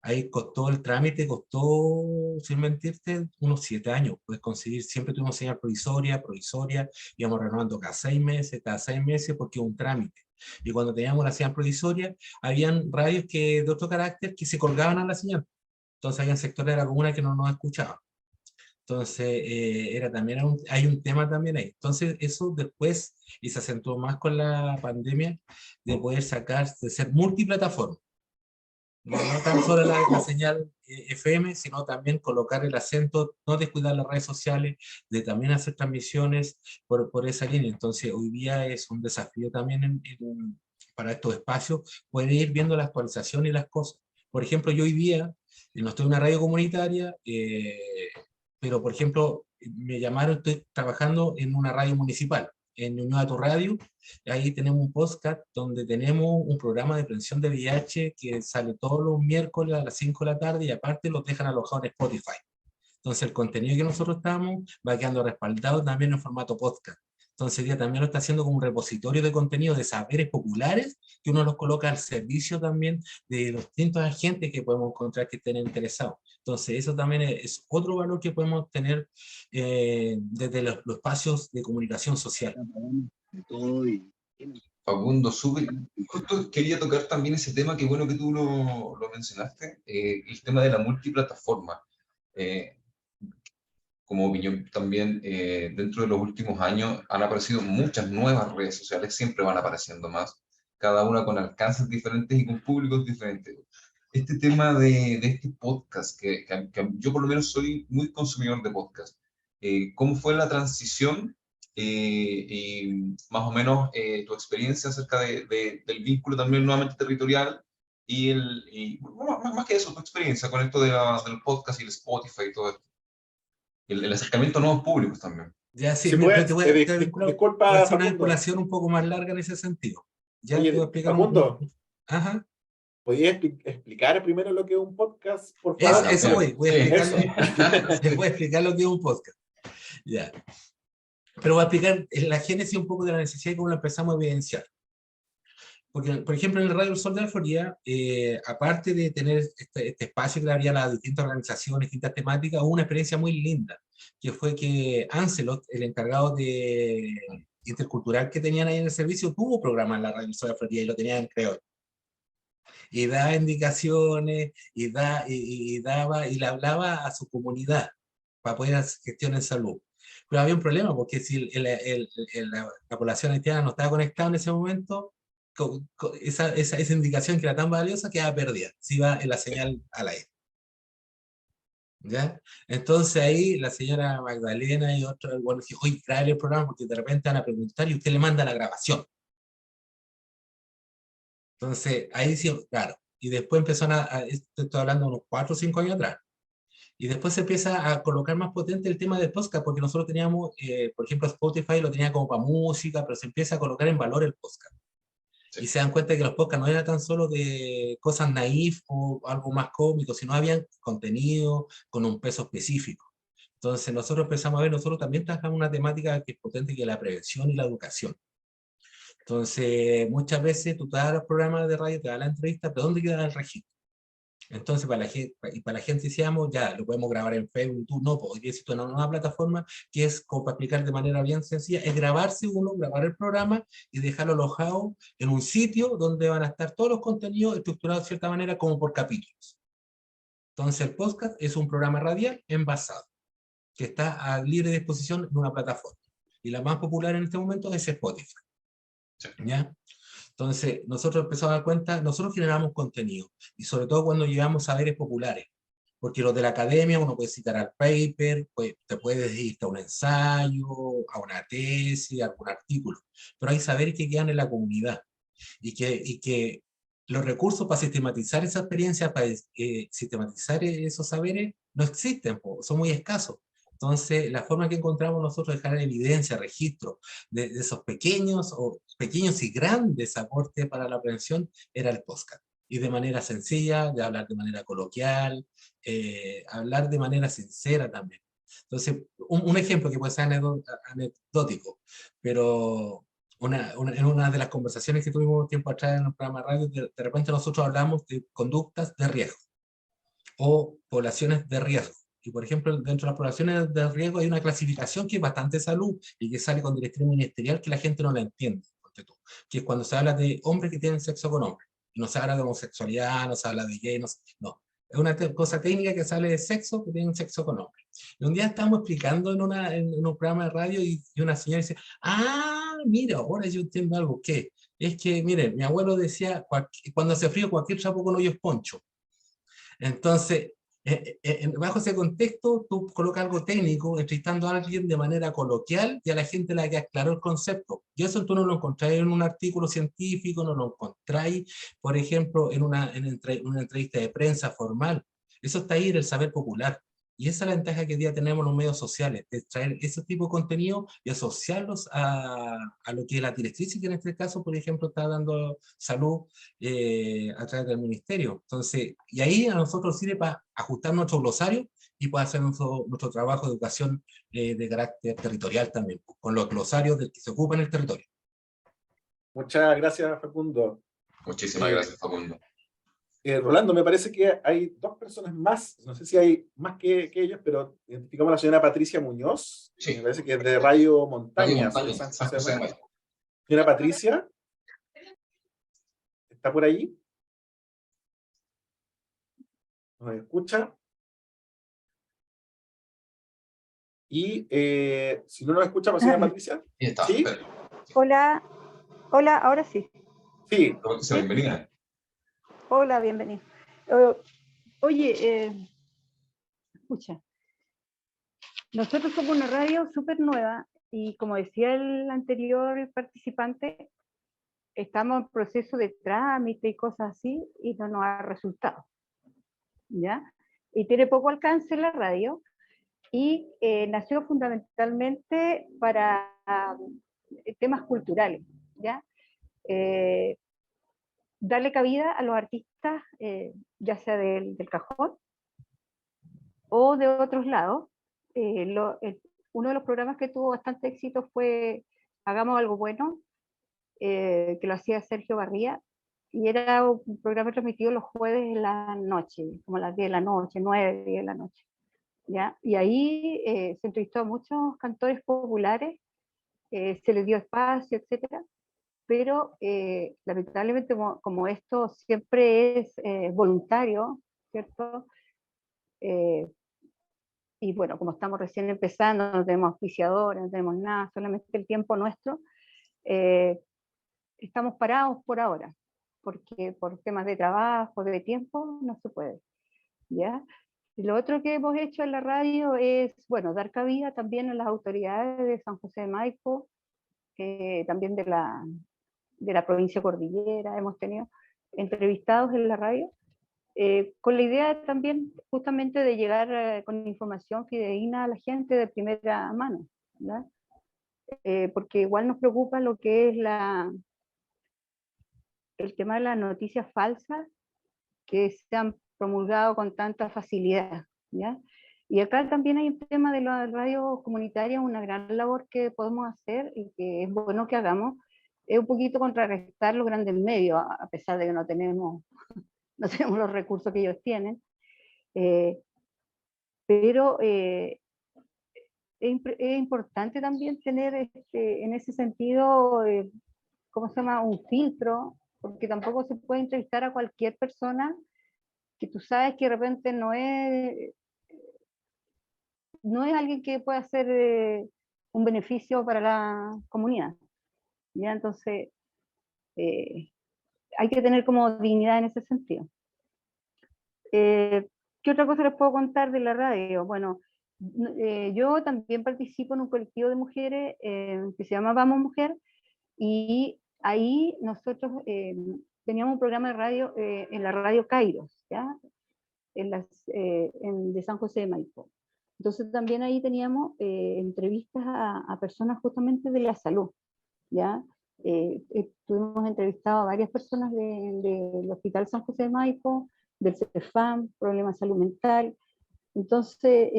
S9: Ahí costó el trámite, costó, sin mentirte, unos 7 años. Puedes conseguir, siempre tuvimos señal provisoria, íbamos renovando cada 6 meses, porque es un trámite. Y cuando teníamos la señal provisoria, habían radios que, de otro carácter que se colgaban a la señal. Entonces había sectores de la comuna que no nos escuchaban. Entonces, hay un tema también ahí. Entonces, eso después, y se acentuó más con la pandemia, de poder sacar, de ser multiplataforma. No tan solo la señal FM, sino también colocar el acento, no descuidar las redes sociales, de también hacer transmisiones por esa línea. Entonces, hoy día es un desafío también para estos espacios, poder ir viendo la actualización y las cosas. Por ejemplo, yo hoy día, no estoy en una radio comunitaria, pero por ejemplo, me llamaron, estoy trabajando en una radio municipal, en Unión a tu Radio. Ahí tenemos un podcast donde tenemos un programa de prevención de VIH que sale todos los miércoles a las 5 de la tarde y aparte los dejan alojados en Spotify. Entonces el contenido que nosotros estamos va quedando respaldado también en formato podcast. Entonces ella también lo está haciendo como un repositorio de contenido de saberes populares que uno los coloca al servicio también de los distintos agentes que podemos encontrar que estén interesados. Entonces eso también es otro valor que podemos tener desde los espacios de comunicación social.
S1: Facundo, súper. Justo quería tocar también ese tema, que bueno que tú lo mencionaste, el tema de la multiplataforma. Como opinión también, dentro de los últimos años han aparecido muchas nuevas redes sociales, siempre van apareciendo más, cada una con alcances diferentes y con públicos diferentes. Este tema de este podcast, que yo por lo menos soy muy consumidor de podcast, ¿cómo fue la transición? Y más o menos tu experiencia acerca del vínculo también nuevamente territorial y más que eso, tu experiencia con esto del podcast y el Spotify y todo esto. El acercamiento a nuevos públicos también.
S9: Ya, sí,
S2: Si
S9: mira,
S2: puedes,
S9: voy a
S2: disculpa,
S9: hacer una
S2: Facundo.
S9: vinculación un poco más larga en ese sentido. Ya
S2: Oye,
S9: te voy a explicar
S2: Facundo,
S9: Ajá.
S2: ¿podrías explicar primero lo que es un podcast, por favor?
S9: Eso voy a explicarlo.
S2: Eso.
S9: Voy a explicar lo que es un podcast. Ya. Pero voy a explicar la génesis un poco de la necesidad y cómo la empezamos a evidenciar. Porque, por ejemplo, en el Radio Sol de la Florida, aparte de tener este espacio que había las distintas organizaciones, distintas temáticas, hubo una experiencia muy linda, que fue que Ancelot, el encargado de intercultural que tenían ahí en el servicio, tuvo programa en la Radio Sol de la Florida y lo tenían en creol. Y da indicaciones, y daba, y le hablaba a su comunidad para poder hacer gestión en salud. Pero había un problema, porque si la población haitiana no estaba conectada en ese momento, esa indicación que era tan valiosa quedaba perdida, si iba en la señal al aire. ¿Ya? Entonces ahí la señora Magdalena y otro, bueno, dijo, oye, trae el programa porque de repente van a preguntar y usted le manda la grabación. Entonces ahí sí, claro. Y después empezaron estoy hablando de unos 4 o 5 años atrás. Y después se empieza a colocar más potente el tema del podcast, porque nosotros teníamos, por ejemplo, Spotify lo tenía como para música, pero se empieza a colocar en valor el podcast. Sí. Y se dan cuenta que los podcasts no eran tan solo de cosas naif o algo más cómico, sino habían contenido con un peso específico. Entonces nosotros empezamos a ver, nosotros también trabajamos una temática que es potente, que es la prevención y la educación. Entonces muchas veces tú te das los programas de radio, te das la entrevista, pero ¿dónde queda el registro? Entonces, para la gente decíamos, ya, lo podemos grabar en Facebook, YouTube, no, podría existir una nueva plataforma que es, como para explicar de manera bien sencilla, es grabarse uno, grabar el programa y dejarlo alojado en un sitio donde van a estar todos los contenidos estructurados de cierta manera como por capítulos. Entonces, el podcast es un programa radial envasado, que está a libre disposición en una plataforma. Y la más popular en este momento es Spotify. ¿Ya? Entonces, nosotros empezamos a dar cuenta, nosotros generamos contenido, y sobre todo cuando llegamos a saberes populares, porque los de la academia uno puede citar al paper, te puedes ir a un ensayo, a una tesis, a algún artículo, pero hay saberes que quedan en la comunidad, y que los recursos para sistematizar esa experiencia, para sistematizar esos saberes, no existen, son muy escasos. Entonces, la forma que encontramos nosotros de dejar en evidencia, registro de esos pequeños y grandes aportes para la prevención era el podcast. y de manera sencilla, de hablar de manera coloquial, hablar de manera sincera también. Entonces, un ejemplo que puede ser anecdótico, pero en una de las conversaciones que tuvimos un tiempo atrás en un programa de radio, de repente nosotros hablamos de conductas de riesgo o poblaciones de riesgo. Y por ejemplo, dentro de las poblaciones de riesgo hay una clasificación que es bastante salud y que sale con directriz ministerial que la gente no la entiende, que es cuando se habla de hombres que tienen sexo con hombres. No se habla de homosexualidad, no se habla de gay, no. Es una cosa técnica que sale de sexo, que tienen sexo con hombres. Y un día estábamos explicando en un programa de radio y una señora dice, mira, ahora yo entiendo algo, ¿qué? Es que, miren, mi abuelo decía, cuando hace frío cualquier trapo con hoyo es poncho. Entonces, bajo ese contexto, tú colocas algo técnico, entrevistando a alguien de manera coloquial y a la gente la que aclaró el concepto. Y eso tú no lo encontráis en un artículo científico, no lo encontráis, por ejemplo, en una entrevista de prensa formal. Eso está ahí en el saber popular. Y esa es la ventaja que hoy día tenemos en los medios sociales, de traer ese tipo de contenido y asociarlos a lo que es la directriz, que en este caso, por ejemplo, está dando salud a través del ministerio. Entonces, y ahí a nosotros sirve para ajustar nuestro glosario y para hacer nuestro trabajo de educación de carácter territorial también, con los glosarios que se ocupan en el territorio.
S2: Muchas gracias, Facundo.
S1: Muchísimas gracias, Facundo.
S2: Rolando, me parece que hay dos personas más, no sé si hay más que ellos, pero identificamos a la señora Patricia Muñoz,
S1: Sí.
S2: me parece que es de Radio Montañas,
S1: Radio
S2: de
S1: Montañas,
S2: San José de
S1: Maipo.
S2: Señora Patricia, ¿está por ahí? ¿Nos escucha? Y si no nos escucha, pues, señora Patricia.
S1: Ahí está.
S2: ¿Sí?
S4: Hola, hola, ahora sí.
S2: Sí.
S1: Bienvenida.
S4: Hola, bienvenido. Oye, escucha, nosotros somos una radio súper nueva y como decía el anterior participante, estamos en proceso de trámite y cosas así y no nos ha resultado, ¿ya? Y tiene poco alcance en la radio y nació fundamentalmente para temas culturales, ¿ya? Darle cabida a los artistas, ya sea del cajón o de otros lados. Uno de los programas que tuvo bastante éxito fue Hagamos Algo Bueno, que lo hacía Sergio Barría, y era un programa transmitido los jueves en la noche, como a las 10 de la noche, 9, 10 de la noche. ¿Ya? Y ahí se entrevistó a muchos cantores populares, se les dio espacio, etcétera, pero lamentablemente como esto siempre es voluntario, ¿cierto? Y bueno, como estamos recién empezando, no tenemos auspiciadores, no tenemos nada, solamente el tiempo nuestro, estamos parados por ahora, porque por temas de trabajo, de tiempo, no se puede, ¿ya? Y lo otro que hemos hecho en la radio es, bueno, dar cabida también a las autoridades de San José de Maipo, también de la provincia Cordillera, hemos tenido entrevistados en la radio, con la idea también justamente de llegar con información fidedigna a la gente de primera mano, ¿verdad? Porque igual nos preocupa lo que es el tema de las noticias falsas que se han promulgado con tanta facilidad, ¿ya? Y acá también hay un tema de la radio comunitaria, una gran labor que podemos hacer y que es bueno que hagamos, es un poquito contrarrestar los grandes medios, a pesar de que no tenemos los recursos que ellos tienen, pero es importante también tener en ese sentido, ¿cómo se llama?, un filtro, porque tampoco se puede entrevistar a cualquier persona que tú sabes que de repente no es alguien que pueda hacer un beneficio para la comunidad, ¿ya? Entonces hay que tener como dignidad en ese sentido. ¿Qué otra cosa les puedo contar de la radio? Bueno, yo también participo en un colectivo de mujeres que se llama Vamos Mujer, y ahí nosotros teníamos un programa de radio en la radio Kairos, ¿ya? De San José de Maipo. Entonces también ahí teníamos entrevistas a personas justamente de la salud, ¿ya? Tuvimos entrevistado a varias personas del Hospital San José de Maipo, del CEFAM, problemas de salud mental. Entonces,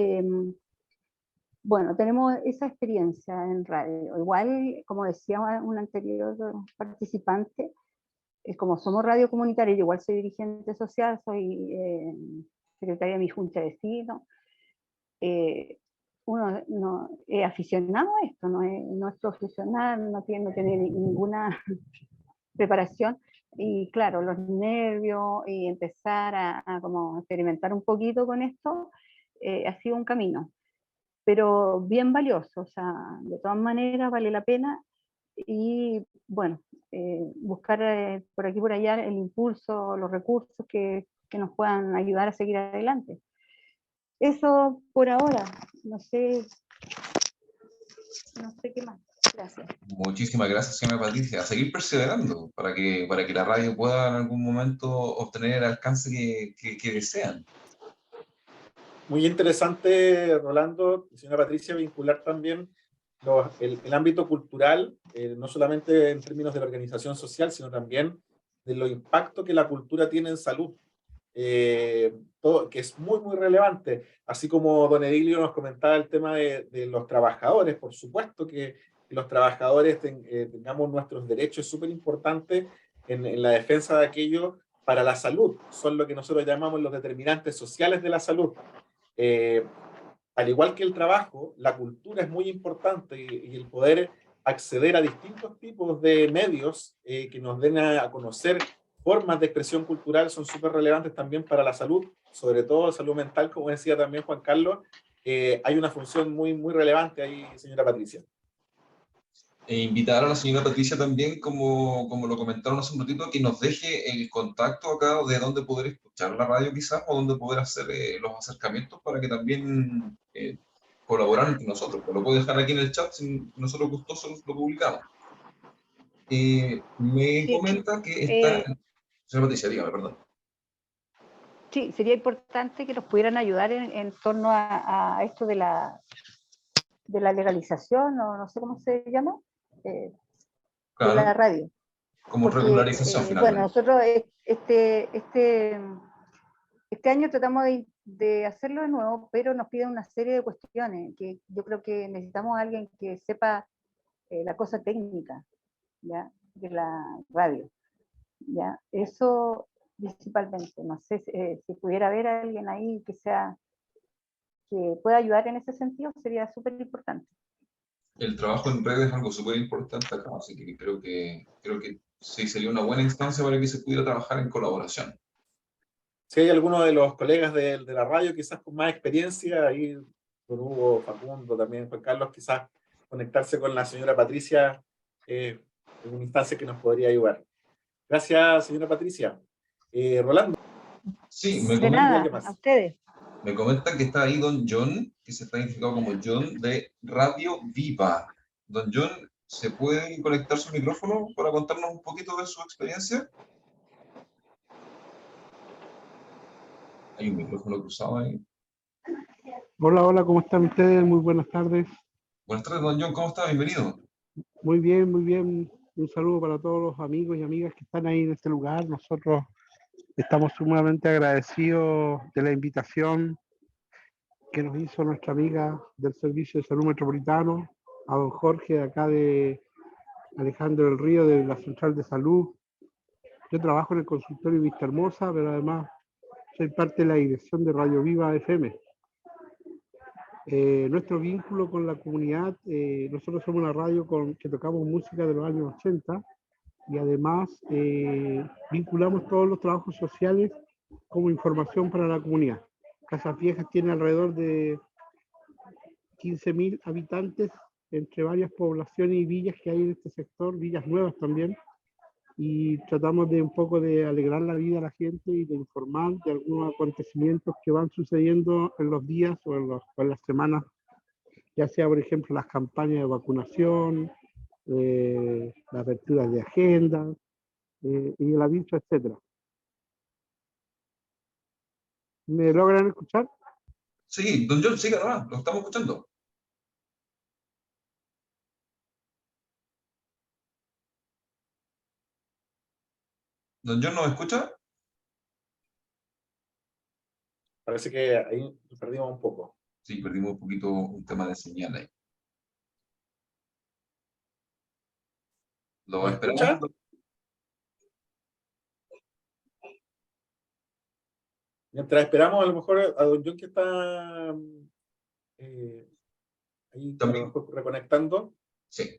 S4: bueno, tenemos esa experiencia en radio. Igual, como decía un anterior participante, como somos radio comunitaria, yo igual soy dirigente social, soy secretaria de mi junta de vecinos, uno no, es aficionado a esto, no es profesional, no tiene ninguna preparación, y claro, los nervios y empezar a como experimentar un poquito con esto, ha sido un camino, pero bien valioso, o sea, de todas maneras vale la pena, y bueno, buscar por aquí por allá el impulso, los recursos que nos puedan ayudar a seguir adelante. Eso por ahora, no sé qué más. Gracias.
S1: Muchísimas gracias, señora Patricia. A seguir perseverando para que la radio pueda en algún momento obtener el alcance que desean.
S2: Muy interesante, Rolando, señora Patricia, vincular también el ámbito cultural, no solamente en términos de la organización social, sino también de los impactos que la cultura tiene en salud, que es muy, muy relevante. Así como don Edilio nos comentaba el tema de los trabajadores, por supuesto que los trabajadores tengamos nuestros derechos, es súper importante en la defensa de aquello para la salud. Son lo que nosotros llamamos los determinantes sociales de la salud. Al igual que el trabajo, la cultura es muy importante y el poder acceder a distintos tipos de medios que nos den a conocer formas de expresión cultural son súper relevantes también para la salud, sobre todo salud mental, como decía también Juan Carlos. Hay una función muy, muy relevante ahí, señora Patricia.
S1: Invitar a la señora Patricia también, como lo comentaron hace un ratito, que nos deje el contacto acá de dónde poder escuchar la radio quizás, o dónde poder hacer los acercamientos para que también colaborar entre nosotros. Pues lo puedo dejar aquí en el chat, si nosotros gustosos lo publicamos. Me
S4: Sí,
S1: comenta que está... Señora Patricia, dígame, perdón.
S4: Sí, sería importante que nos pudieran ayudar en torno a esto de la legalización, o no sé cómo se llama,
S1: Claro,
S4: de la radio.
S1: como
S4: Porque,
S1: regularización finalmente.
S4: bueno, nosotros este año tratamos de hacerlo de nuevo, pero nos piden una serie de cuestiones, que yo creo que necesitamos a alguien que sepa la cosa técnica, ¿ya?, de la radio, ¿ya? Eso principalmente. No sé si pudiera haber alguien ahí que pueda ayudar en ese sentido, sería súper importante.
S1: El trabajo en redes es algo súper importante acá, así que creo que sí sería una buena instancia para que se pudiera trabajar en colaboración.
S2: Si hay alguno de los colegas de la radio quizás con más experiencia, ahí don Hugo, Facundo, también Juan Carlos, quizás conectarse con la señora Patricia en una instancia que nos podría ayudar. Gracias, señora Patricia. Rolando.
S1: Sí, me
S4: De nada, a ustedes.
S1: Me comenta que está ahí don John, que se está identificado como John de Radio Viva. Don John, ¿se puede conectar su micrófono para contarnos un poquito de su experiencia? Hay un micrófono cruzado ahí.
S10: Hola, hola, ¿cómo están ustedes? Muy buenas tardes.
S1: Buenas tardes, don John, ¿cómo está? Bienvenido.
S10: Muy bien, muy bien. Un saludo para todos los amigos y amigas que están ahí en este lugar. Nosotros estamos sumamente agradecidos de la invitación que nos hizo nuestra amiga del Servicio de Salud Metropolitano, a don Jorge de acá de Alejandro del Río, de la Central de Salud. Yo trabajo en el consultorio Vista Hermosa, pero además soy parte de la dirección de Radio Viva FM. Nuestro vínculo con la comunidad, nosotros somos una radio que tocamos música de los años 80 y además vinculamos todos los trabajos sociales como información para la comunidad. Casas Viejas tiene alrededor de 15.000 habitantes entre varias poblaciones y villas que hay en este sector, villas nuevas también, y tratamos de un poco de alegrar la vida a la gente y de informar de algunos acontecimientos que van sucediendo en los días o en las semanas, ya sea por ejemplo las campañas de vacunación, la apertura de agenda y el aviso, etc. ¿Me logran escuchar?
S1: Sí, don John, siga nomás, lo estamos escuchando. ¿Don John nos escucha?
S2: Parece que ahí perdimos un poco.
S1: Sí, perdimos un poquito un tema de señal ahí. Lo
S2: ¿Nos
S1: esperamos.
S2: escucha? Mientras esperamos a lo mejor a don John que está ahí a lo
S1: También.
S2: mejor reconectando.
S1: Sí.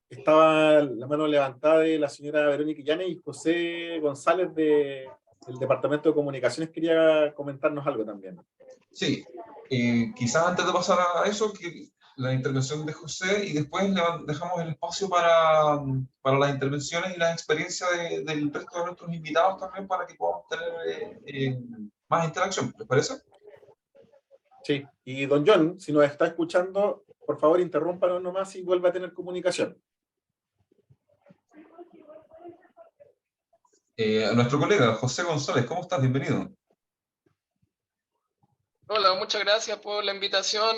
S2: Estaba la mano levantada de la señora Verónica Illanes y José González del Departamento de Comunicaciones quería comentarnos algo también.
S1: Sí, quizás antes de pasar a eso, que la intervención de José y después dejamos el espacio para las intervenciones y las experiencias del resto de nuestros invitados también para que podamos tener más interacción, ¿les parece?
S2: Sí, y don John, si nos está escuchando, por favor interrúmpanos nomás y vuelva a tener comunicación.
S1: A nuestro colega José González, ¿cómo estás? Bienvenido.
S11: Hola, muchas gracias por la invitación,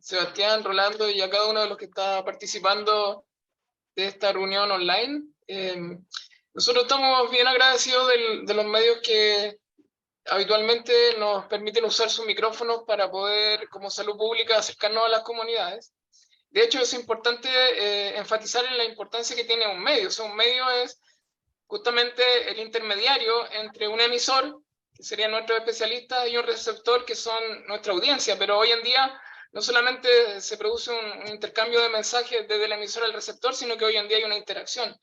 S11: Sebastián, Rolando y a cada uno de los que está participando de esta reunión online. Nosotros estamos bien agradecidos de los medios que habitualmente nos permiten usar sus micrófonos para poder, como salud pública, acercarnos a las comunidades. De hecho, es importante enfatizar en la importancia que tiene un medio. O sea, un medio es justamente el intermediario entre un emisor, que serían nuestros especialistas, y un receptor, que son nuestra audiencia. Pero hoy en día no solamente se produce un intercambio de mensajes desde el emisor al receptor, sino que hoy en día hay una interacción.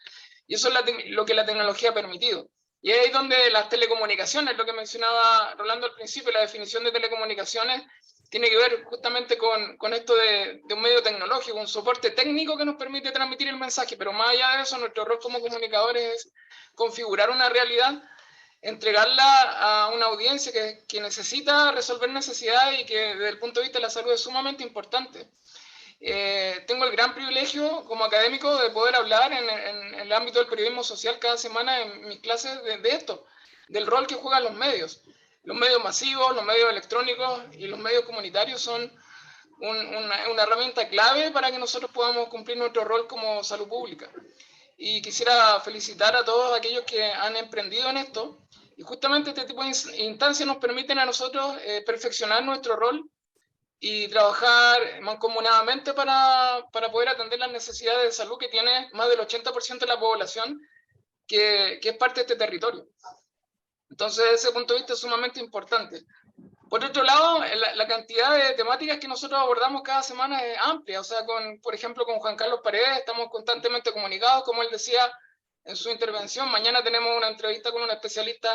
S11: Y eso es lo que la tecnología ha permitido. Y es ahí donde las telecomunicaciones, lo que mencionaba Rolando al principio, la definición de telecomunicaciones, tiene que ver justamente con esto de un medio tecnológico, un soporte técnico que nos permite transmitir el mensaje, pero más allá de eso, nuestro rol como comunicadores es configurar una realidad, entregarla a una audiencia que necesita resolver necesidades y que desde el punto de vista de la salud es sumamente importante. Tengo el gran privilegio como académico de poder hablar en el ámbito del periodismo social cada semana en mis clases de esto, del rol que juegan los medios. Los medios masivos, los medios electrónicos y los medios comunitarios son una herramienta clave para que nosotros podamos cumplir nuestro rol como salud pública. Y quisiera felicitar a todos aquellos que han emprendido en esto. Y justamente este tipo de instancias nos permiten a nosotros perfeccionar nuestro rol y trabajar mancomunadamente para poder atender las necesidades de salud que tiene más del 80% de la población que es parte de este territorio. Entonces, desde ese punto de vista es sumamente importante. Por otro lado, la cantidad de temáticas que nosotros abordamos cada semana es amplia. O sea, por ejemplo, con Juan Carlos Paredes estamos constantemente comunicados, como él decía en su intervención. Mañana tenemos una entrevista con un especialista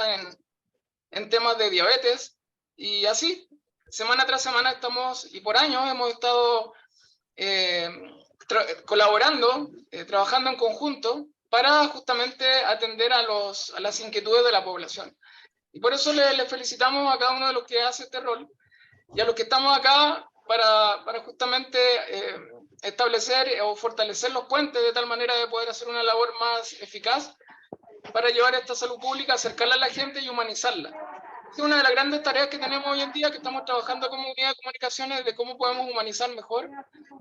S11: en temas de diabetes. Y así, semana tras semana estamos, y por años hemos estado colaborando, trabajando en conjunto para justamente atender a las inquietudes de la población. Y por eso les felicitamos a cada uno de los que hace este rol y a los que estamos acá para justamente establecer o fortalecer los puentes de tal manera de poder hacer una labor más eficaz para llevar esta salud pública, acercarla a la gente y humanizarla. Es una de las grandes tareas que tenemos hoy en día, que estamos trabajando como unidad de comunicaciones, de cómo podemos humanizar mejor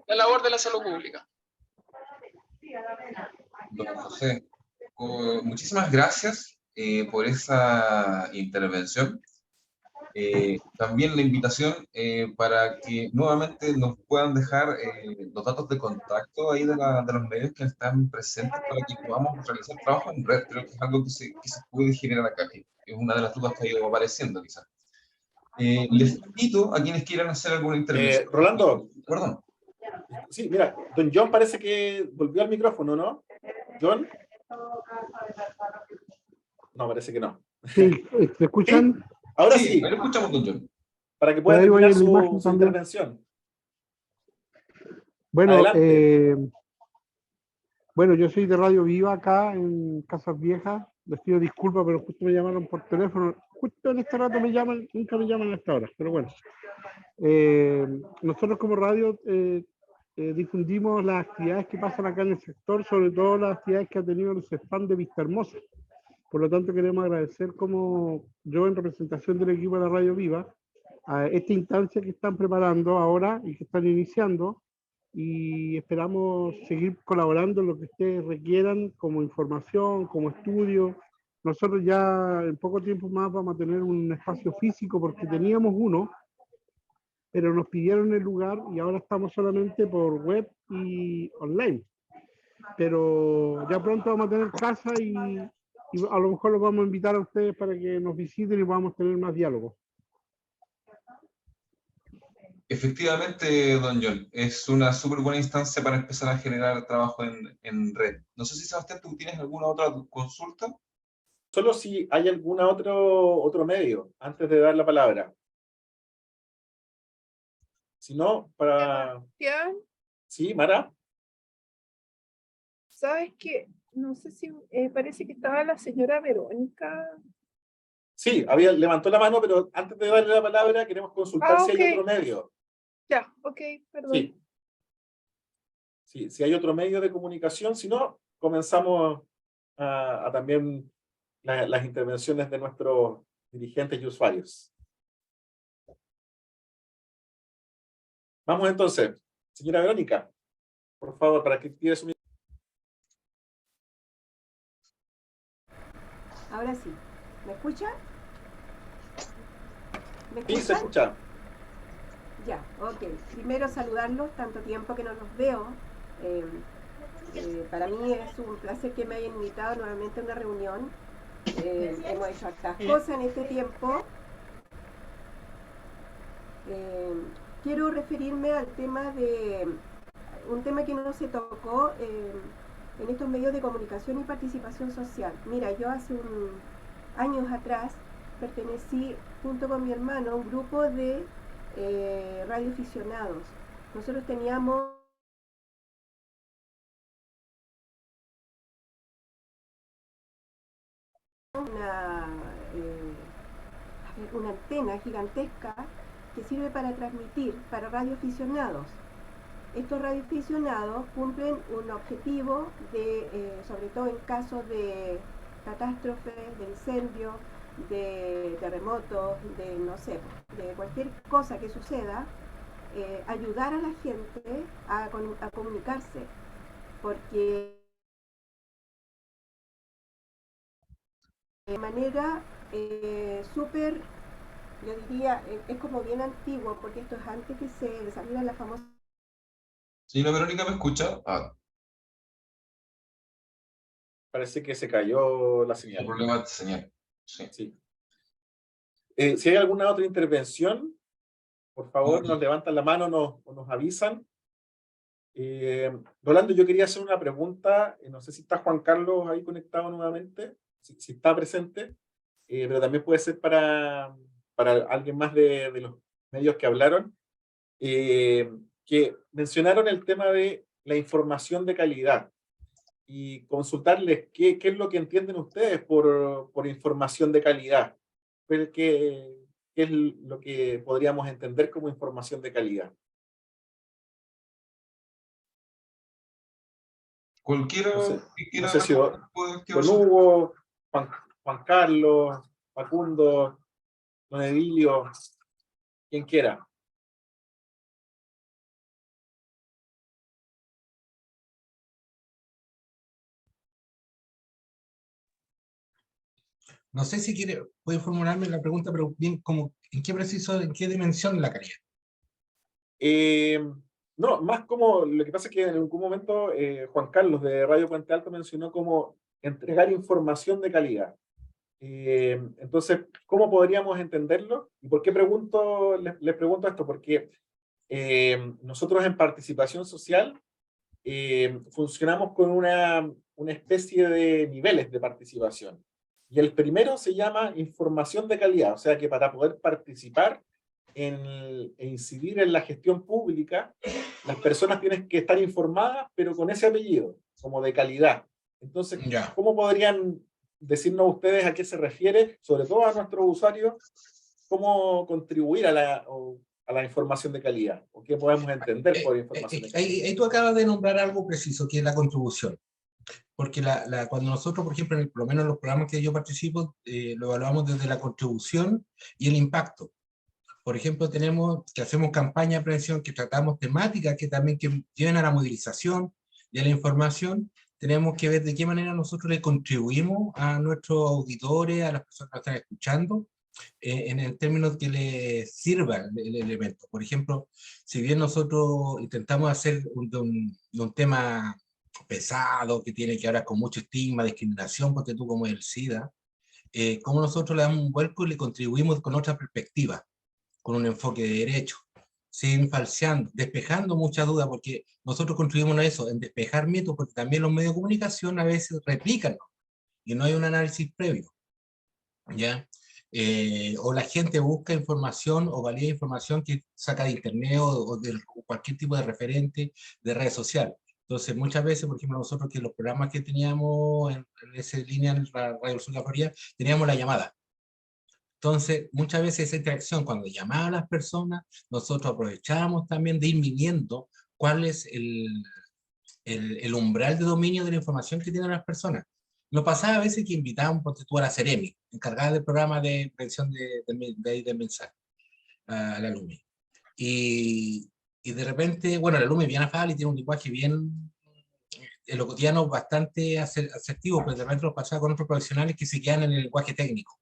S11: la labor de la salud pública.
S1: Don José, muchísimas gracias por esa intervención. También la invitación para que nuevamente nos puedan dejar los datos de contacto ahí de los medios que están presentes para que podamos realizar trabajo en red. Creo que es algo que se puede generar acá, que es una de las dudas que ha ido apareciendo quizás. Les invito a quienes quieran hacer alguna intervención.
S2: Rolando.
S1: Perdón.
S2: Sí, mira, don John parece que volvió al micrófono, ¿no? ¿John? No, parece que no.
S10: Sí, ¿te escuchan?
S2: ¿Sí? Ahora sí.
S1: Lo escuchamos, don John.
S2: Para que pueda terminar su intervención.
S10: Bueno, bueno, yo soy de Radio Viva acá en Casas Viejas. Les pido disculpas, pero justo me llamaron por teléfono. Justo en este rato me llaman, nunca me llaman a esta hora, pero bueno. Nosotros como radio difundimos las actividades que pasan acá en el sector, sobre todo las actividades que ha tenido el CESFAM de Vista Hermosa. Por lo tanto, queremos agradecer, como yo en representación del equipo de la Radio Viva, a esta instancia que están preparando ahora y que están iniciando, y esperamos seguir colaborando en lo que ustedes requieran como información, como estudio, nosotros ya en poco tiempo más vamos a tener un espacio físico porque teníamos uno, pero nos pidieron el lugar y ahora estamos solamente por web y online. Pero ya pronto vamos a tener casa y a lo mejor los vamos a invitar a ustedes para que nos visiten y podamos tener más diálogo.
S1: Efectivamente, don John, es una súper buena instancia para empezar a generar trabajo en red. No sé si, Sebastián, ¿tú tienes alguna otra consulta?
S2: Solo si hay algún otro medio, antes de dar la palabra. Si no, para...
S8: Sebastián,
S2: Sí, Mara.
S8: ¿sabes qué? No sé si parece que estaba la señora Verónica.
S2: Sí, levantó la mano, pero antes de darle la palabra queremos consultar si hay otro medio.
S8: Ya, ok, perdón.
S2: Sí. Sí, si hay otro medio de comunicación, si no, comenzamos a también las intervenciones de nuestros dirigentes y usuarios. Vamos entonces, señora Verónica, por favor, para que tire su...
S12: Ahora sí, ¿me escucha? ¿Me
S2: Sí, se
S12: escuchan?
S2: escucha.
S12: Ya, ok. Primero saludarlos, tanto tiempo que no los veo. Para mí es un placer que me hayan invitado nuevamente a una reunión. Hemos hecho hartas cosas en este tiempo. Quiero referirme al tema de un tema que no se tocó en estos medios de comunicación y participación social. Mira, yo hace años atrás pertenecí junto con mi hermano a un grupo de radioaficionados. Nosotros teníamos una antena gigantesca que sirve para transmitir para radioaficionados. Estos radioaficionados cumplen un objetivo sobre todo en casos de catástrofes, de incendios, de terremotos, de no sé, de cualquier cosa que suceda, ayudar a la gente a comunicarse, porque de manera súper, yo diría, es como bien antiguo, porque esto es antes que se saliera la famosa...
S1: Señora Verónica, ¿me escucha?
S2: Parece que se cayó la señal.
S1: El problema de señal. Sí.
S2: Sí. Si hay alguna otra intervención, por favor, nos levantan la mano o nos avisan. Rolando, yo quería hacer una pregunta. No sé si está Juan Carlos ahí conectado nuevamente, si está presente, pero también puede ser para alguien más de los medios que hablaron, que mencionaron el tema de la información de calidad y consultarles qué es lo que entienden ustedes por información de calidad. ¿Qué es lo que podríamos entender como información de calidad?
S1: Cualquiera
S2: No sé,
S1: que quiera.
S2: no sé si don Hugo, Juan Carlos, Facundo, don Edilio, quien quiera.
S9: No sé si puede formularme la pregunta, pero bien, como, ¿en qué dimensión la calidad?
S2: No, más como, lo que pasa es que en algún momento Juan Carlos de Radio Puente Alto mencionó como entregar información de calidad. Entonces, ¿cómo podríamos entenderlo? ¿Y por qué les pregunto esto? Porque nosotros en participación social funcionamos con una especie de niveles de participación. Y el primero se llama información de calidad, o sea que para poder participar e incidir en la gestión pública, las personas tienen que estar informadas, pero con ese apellido, como de calidad. Entonces, ¿cómo podrían decirnos ustedes a qué se refiere, sobre todo a nuestros usuarios, cómo contribuir a la información de calidad? ¿O qué podemos entender por información de calidad?
S9: Ahí tú acabas de nombrar algo preciso, que es la contribución. Porque cuando nosotros, por ejemplo, por lo menos en los programas que yo participo, lo evaluamos desde la contribución y el impacto. Por ejemplo, hacemos campaña de prevención, que tratamos temáticas que también lleven a la movilización y a la información. tenemos que ver de qué manera nosotros le contribuimos a nuestros auditores, a las personas que están escuchando, en el término que les sirva el elemento. Por ejemplo, si bien nosotros intentamos hacer un tema pesado, que tiene que ver con mucho estigma, discriminación, porque tú como el SIDA, cómo nosotros le damos un vuelco y le contribuimos con otra perspectiva, con un enfoque de derecho, sin falseando, despejando muchas dudas, porque nosotros contribuimos a eso, en despejar mitos, porque también los medios de comunicación a veces replican, ¿no? Y no hay un análisis previo, ¿ya? O la gente busca información o valida información que saca de internet o de cualquier tipo de referente de red social. Entonces, muchas veces, por ejemplo, nosotros que los programas que teníamos en esa línea en la Radio Sur de la Florida, teníamos la llamada. Entonces, muchas veces esa interacción, cuando llamaba a las personas, nosotros aprovechábamos también de ir midiendo cuál es el umbral de dominio de la información que tienen las personas. Nos pasaba a veces que invitábamos a la Ceremi, encargada del programa de prevención del mensaje, a la LUMI. Y de repente, bueno, la LUMI es bien afable y tiene un lenguaje bien, en lo cotidiano, bastante asertivo, pero de repente nos pasaba con otros profesionales que se quedan en el lenguaje técnico.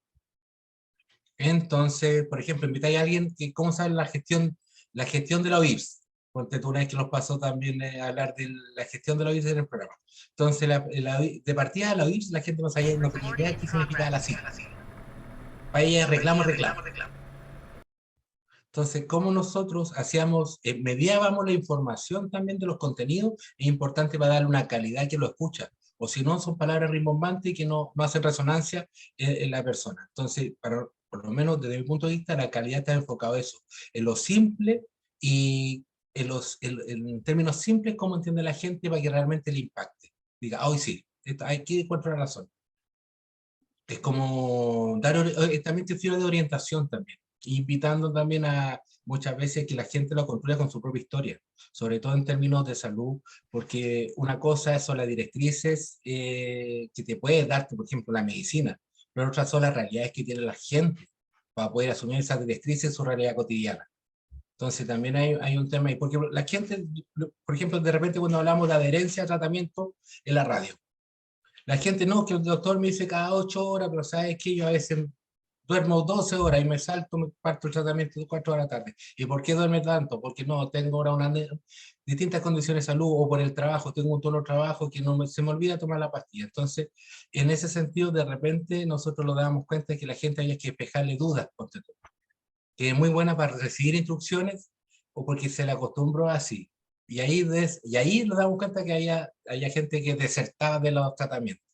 S9: Entonces, por ejemplo, invitáis a alguien que, ¿cómo sabe la gestión de la OIRS? Porque tú una vez que nos pasó también a hablar de la gestión de la OIRS en el programa. Entonces, de partida de la OIRS, la gente no sabía, no tenía idea de qué significaba la sigla. Para ella es reclamo. Entonces, ¿cómo nosotros hacíamos, mediábamos la información también de los contenidos? Es importante para darle una calidad que lo escucha. O si no, son palabras rimbombantes que no hacen resonancia en la persona. Entonces, por lo menos desde mi punto de vista, la calidad está enfocada en eso, en lo simple y en términos simples, cómo entiende la gente para que realmente le impacte. Diga, hoy sí, aquí encuentro la razón. Es como también te sirve de orientación también, invitando también a muchas veces que la gente lo construya con su propia historia, sobre todo en términos de salud, porque una cosa son las directrices que te puede darte, por ejemplo, la medicina, pero otras son las realidades que tiene la gente para poder asumir esas directrices en su realidad cotidiana. Entonces también hay un tema ahí, porque la gente, por ejemplo, de repente cuando hablamos de adherencia a tratamiento en la radio, la gente no, que el doctor me dice cada 8 horas, pero sabes que yo a veces duermo 12 horas y me salto, me parto el tratamiento de 4 horas de la tarde. ¿Y por qué duerme tanto? Porque no, tengo ahora distintas condiciones de salud o por el trabajo, tengo un tono de trabajo que se me olvida tomar la pastilla. Entonces, en ese sentido, de repente nosotros nos damos cuenta de que la gente había que despejarle dudas, que es muy buena para recibir instrucciones o porque se le acostumbró así. Y ahí nos damos cuenta que haya gente que desertaba de los tratamientos.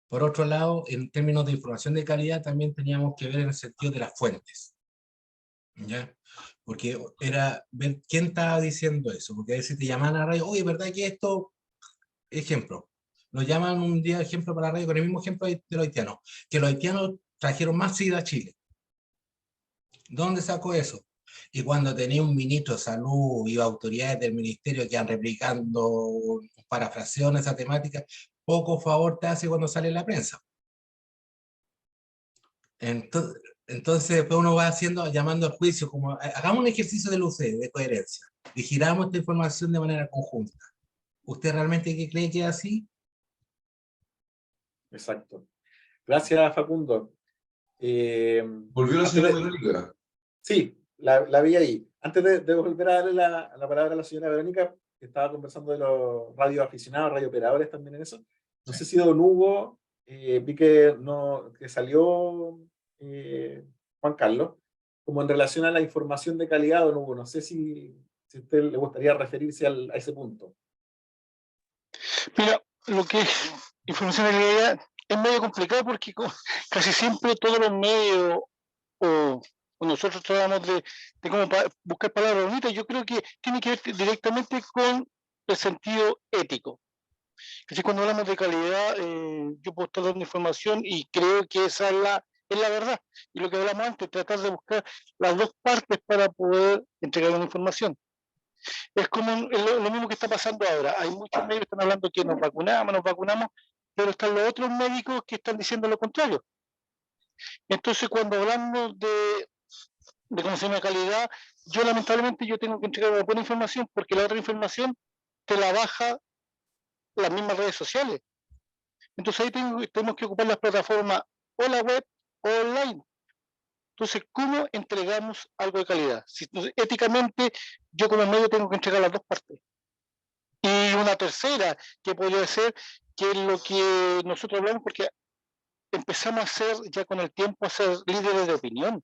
S9: Por otro lado, en términos de información de calidad, también teníamos que ver en el sentido de las fuentes, ¿ya? Porque era ver quién estaba diciendo eso, porque a veces te llaman a la radio, oye, ¿verdad que esto? Ejemplo, nos llaman un día, ejemplo, para la radio, con el mismo ejemplo de los haitianos, que los haitianos trajeron más SIDA a Chile. ¿Dónde sacó eso? Y cuando tenía un ministro de salud y autoridades del ministerio que han replicando, parafraseando esa temática, poco favor te hace cuando sale en la prensa. Entonces después uno va llamando al juicio, como hagamos un ejercicio de lucidez, de coherencia, y giramos esta información de manera conjunta. ¿Usted realmente cree que es así?
S2: Exacto. Gracias, Facundo.
S1: Volvió la señora Verónica.
S2: Sí, la vi ahí. Antes de volver a darle la palabra a la señora Verónica, que estaba conversando de los radioaficionados, radiooperadores también en eso. No sé si don Hugo, vi que salió Juan Carlos, como en relación a la información de calidad, don Hugo. No sé si a usted le gustaría referirse a ese punto.
S3: Mira, lo que es información de calidad es medio complicado porque casi siempre todos los medios o nosotros tratamos de cómo buscar palabras bonitas. Yo creo que tiene que ver directamente con el sentido ético. Así cuando hablamos de calidad, yo puedo estar dando información y creo que esa es la verdad. Y lo que hablamos antes, tratar de buscar las dos partes para poder entregar una información. Es como lo mismo que está pasando ahora. Hay muchos medios que están hablando que nos vacunamos, pero están los otros médicos que están diciendo lo contrario. Entonces, cuando hablamos de cómo se llama calidad, yo lamentablemente tengo que entregar una buena información porque la otra información te la baja las mismas redes sociales. Entonces ahí tenemos que ocupar las plataformas o la web o online. Entonces, ¿cómo entregamos algo de calidad? Entonces, éticamente, yo como medio tengo que entregar las dos partes. Y una tercera, que podría ser, que es lo que nosotros hablamos, porque empezamos a ser, ya con el tiempo, a ser líderes de opinión.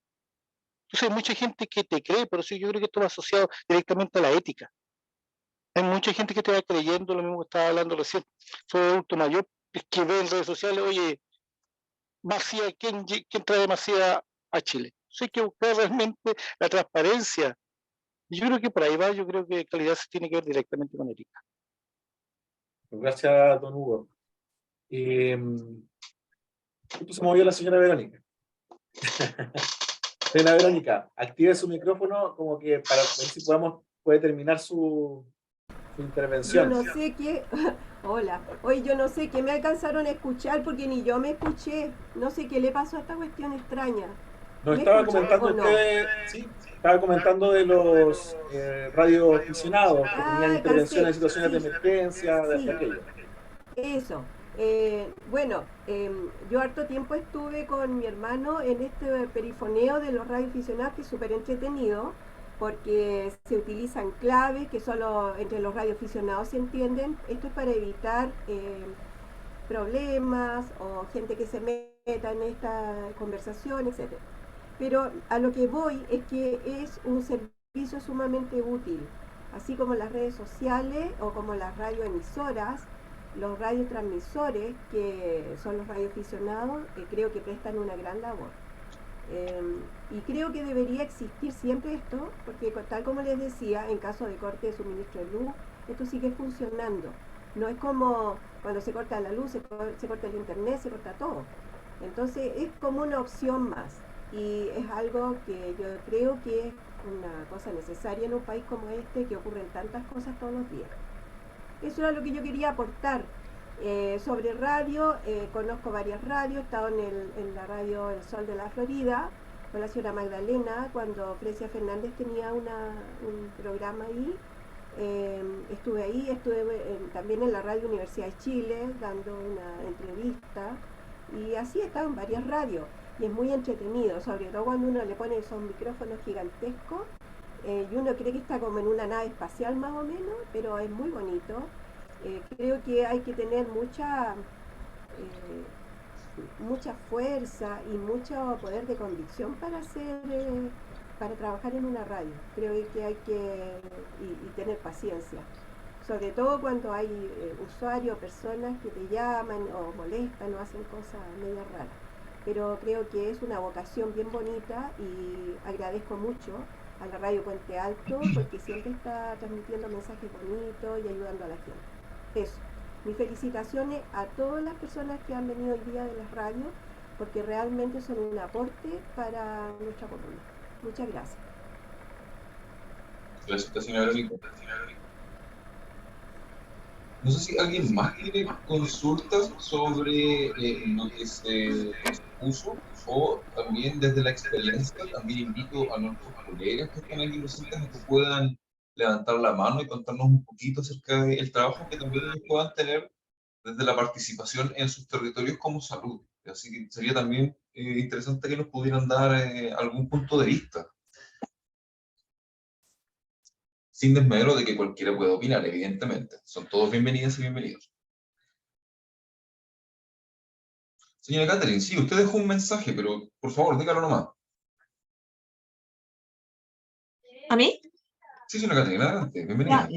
S3: Entonces hay mucha gente que te cree, pero sí, yo creo que esto va asociado directamente a la ética. Hay mucha gente que te va creyendo, lo mismo que estaba hablando recién, sobre adulto mayor, que ve en redes sociales, oye, Macía, ¿quién trae Macía a Chile? Entonces hay que buscar realmente la transparencia. Y yo creo que por ahí va, yo creo que calidad se tiene que ver directamente con ética.
S2: Gracias, don Hugo. Justo se movió la señora Verónica. Señora Verónica, active su micrófono como que para ver si puede terminar su intervención.
S12: Yo no sé qué... Hola. Oye, yo no sé qué me alcanzaron a escuchar porque ni yo me escuché. No sé qué le pasó a esta cuestión extraña.
S2: Nos estaba comentando usted, sí, estaba comentando de los radioaficionados que tenían intervenciones en situaciones de emergencia, de aquello.
S12: Eso. Bueno, yo harto tiempo estuve con mi hermano en este perifoneo de los radioaficionados, que es súper entretenido, porque se utilizan claves que solo entre los radioaficionados se entienden. Esto es para evitar problemas o gente que se meta en esta conversación, etc. Pero a lo que voy es que es un servicio sumamente útil, así como las redes sociales o como las radioemisoras. Los radiotransmisores, que son los radioaficionados, creo que prestan una gran labor. Y creo que debería existir siempre esto, porque tal como les decía, en caso de corte de suministro de luz, esto sigue funcionando. No es como cuando se corta la luz, se corta el internet, se corta todo. Entonces es como una opción más, y es algo que yo creo que es una cosa necesaria en un país como este, que ocurren tantas cosas todos los días. Eso era lo que yo quería aportar. Sobre radio, conozco varias radios, he estado en la radio El Sol de la Florida, con la señora Magdalena, cuando Frecia Fernández tenía un programa ahí. Estuve ahí, también en la Radio Universidad de Chile, dando una entrevista, y así he estado en varias radios, y es muy entretenido, sobre todo cuando uno le pone esos micrófonos gigantescos, y uno cree que está como en una nave espacial más o menos, pero es muy bonito. Creo que hay que tener mucha fuerza y mucho poder de convicción para trabajar en una radio. Creo que hay que tener paciencia, sobre todo cuando hay usuarios, personas que te llaman o molestan o hacen cosas medio raras. Pero creo que es una vocación bien bonita, y agradezco mucho a la Radio Puente Alto, porque siempre está transmitiendo mensajes bonitos y ayudando a la gente. Eso. Mis felicitaciones a todas las personas que han venido hoy día de las radios, porque realmente son un aporte para nuestra comunidad. Muchas gracias.
S1: Gracias, señora Verónica. No sé si alguien más tiene consultas sobre lo que se expuso, o también desde la experiencia. También invito a nuestros colegas que están aquí presentes a que puedan levantar la mano y contarnos un poquito acerca del trabajo que también ellos puedan tener desde la participación en sus territorios como salud. Así que sería también interesante que nos pudieran dar algún punto de vista. Sin desmedro de que cualquiera pueda opinar, evidentemente. Son todos bienvenidas y bienvenidos. Señora Catherine, sí, usted dejó un mensaje, pero por favor, dígalo nomás.
S13: ¿A mí?
S1: Sí, señora Catherine, adelante, bienvenida.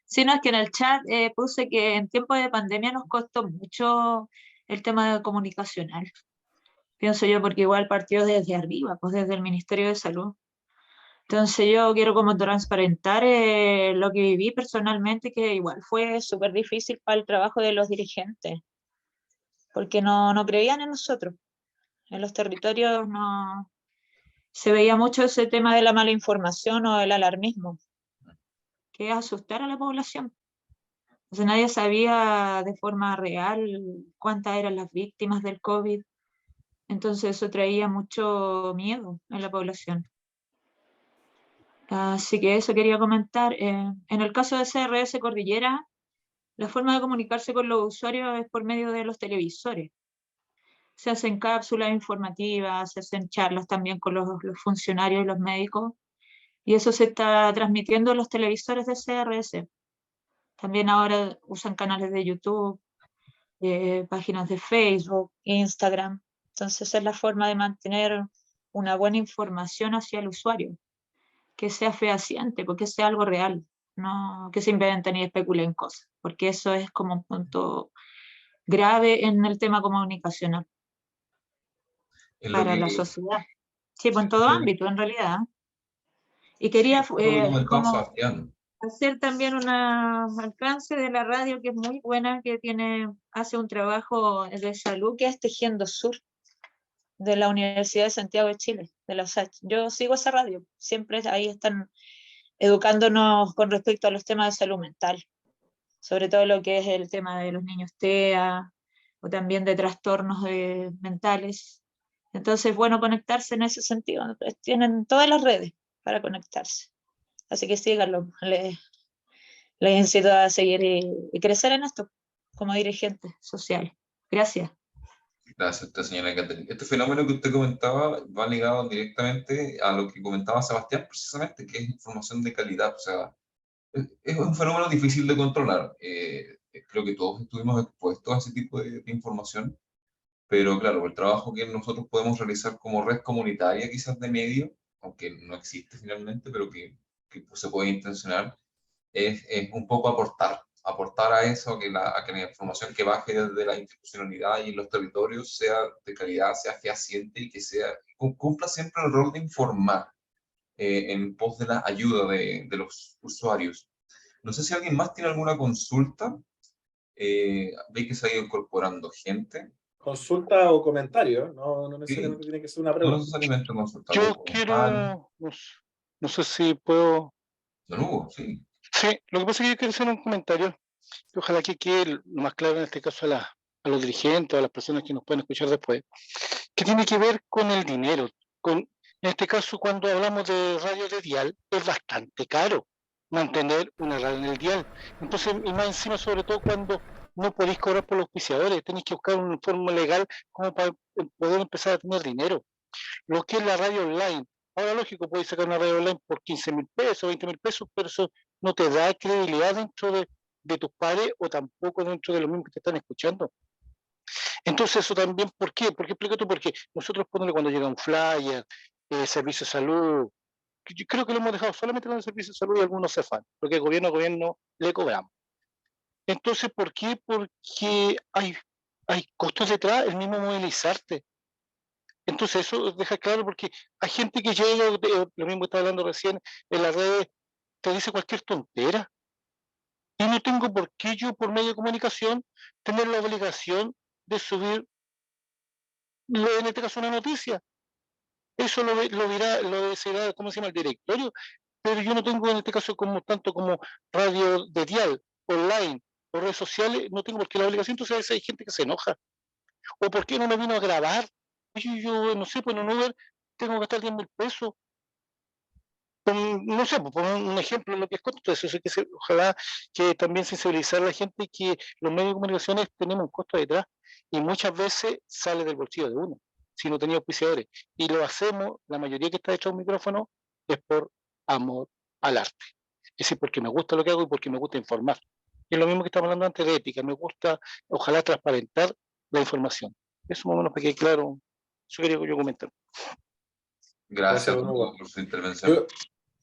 S13: Sí, no, es que en el chat puse que en tiempos de pandemia nos costó mucho el tema comunicacional. Pienso yo, porque igual partió desde arriba, pues desde el Ministerio de Salud. Entonces yo quiero como transparentar lo que viví personalmente, que igual fue súper difícil para el trabajo de los dirigentes, porque no creían en nosotros. En los territorios no se veía mucho ese tema de la mala información o el alarmismo, que es asustar a la población. Entonces nadie sabía de forma real cuántas eran las víctimas del COVID. Entonces eso traía mucho miedo en la población. Así que eso quería comentar. En el caso de CRS Cordillera, la forma de comunicarse con los usuarios es por medio de los televisores. Se hacen cápsulas informativas, se hacen charlas también con los funcionarios y los médicos, y eso se está transmitiendo en los televisores de CRS. También ahora usan canales de YouTube, páginas de Facebook, Instagram. Entonces es la forma de mantener una buena información hacia el usuario, que sea fehaciente, porque sea algo real, no que se inventen y especulen cosas, porque eso es como un punto grave en el tema comunicacional
S1: En lo
S13: para
S1: que,
S13: la sociedad. Sí, pues en todo
S1: lo que-
S13: ámbito, en realidad. Y
S1: sí,
S13: quería
S1: lo que comentaba
S13: como
S1: Sebastián.
S13: hacer también un alcance de la radio, que es muy buena, que hace un trabajo de salud, que es Tejiendo Sur, de la Universidad de Santiago de Chile, de la USACH. Yo sigo esa radio, siempre ahí están educándonos con respecto a los temas de salud mental, sobre todo lo que es el tema de los niños TEA, o también de trastornos mentales. Entonces, bueno, conectarse en ese sentido. Tienen todas las redes para conectarse. Así que síganlo. Les incito a seguir y crecer en esto como dirigente social. Gracias.
S1: Gracias a usted, señora Catherine. Este fenómeno que usted comentaba va ligado directamente a lo que comentaba Sebastián, precisamente, que es información de calidad. O sea, es un fenómeno difícil de controlar. Creo que todos estuvimos expuestos a ese tipo de información, pero claro, el trabajo que nosotros podemos realizar como red comunitaria, quizás de medio, aunque no existe finalmente, pero que se puede intencionar, es un poco aportar a eso, a que la información que baje desde la institucionalidad y los territorios sea de calidad, sea fehaciente y que cumpla siempre el rol de informar en pos de la ayuda de los usuarios. No sé si alguien más tiene alguna consulta. Ve que se ha ido incorporando gente.
S2: Consulta o comentario, no
S1: Sí,
S2: necesariamente tiene que ser una
S1: no
S2: pregunta.
S1: necesariamente consulta,
S3: Yo
S1: algún comentario.
S3: quiero, no sé si puedo.
S1: Don Hugo, sí.
S3: Sí, lo que pasa es que yo quiero hacer un comentario, que ojalá que quede lo más claro en este caso a los dirigentes o a las personas que nos pueden escuchar después, que tiene que ver con el dinero. En este caso, cuando hablamos de radio de dial, es bastante caro mantener una radio en el dial. Entonces, y más encima, sobre todo cuando no podéis cobrar por los auspiciadores, tenéis que buscar una forma legal como para poder empezar a tener dinero. Lo que es la radio online. Ahora, lógico, puedes sacar una radio online por 15.000 pesos, 20.000 pesos, pero eso no te da credibilidad dentro de tus pares o tampoco dentro de los mismos que te están escuchando. Entonces, eso también, ¿por qué? Porque explica tú, porque nosotros ponemos cuando llega un flyer, servicio de salud, que yo creo que lo hemos dejado solamente con el servicio de salud y algunos CEFAN, porque gobierno a gobierno le cobramos. Entonces, ¿por qué? Porque hay costos detrás, el mismo movilizarte. Entonces eso deja claro porque hay gente que llega, lo mismo que estaba hablando recién, en las redes, te dice cualquier tontera. Y no tengo por qué yo, por medio de comunicación, tener la obligación de subir, en este caso, una noticia. Eso lo decidirá, ¿cómo se llama? El directorio. Pero yo no tengo, en este caso, tanto como radio de dial, online o redes sociales, no tengo por qué la obligación. Entonces a veces hay gente que se enoja. ¿O por qué no me vino a grabar? Yo no sé, pues en un Uber tengo que gastar 10.000 pesos. No sé, pues, por un ejemplo, lo que es costo, eso sí ojalá que también sensibilizar a la gente que los medios de comunicaciones tenemos un costo detrás y muchas veces sale del bolsillo de uno, si no tenía auspiciadores. Y lo hacemos, la mayoría que está detrás de un micrófono, es por amor al arte. Es decir, porque me gusta lo que hago y porque me gusta informar. Y es lo mismo que estamos hablando antes de ética, me gusta, ojalá, transparentar la información. Eso más o menos para que claro, eso quería yo comentar.
S1: Gracias,
S2: Don
S1: don
S2: Hugo.
S1: Hugo, por su intervención.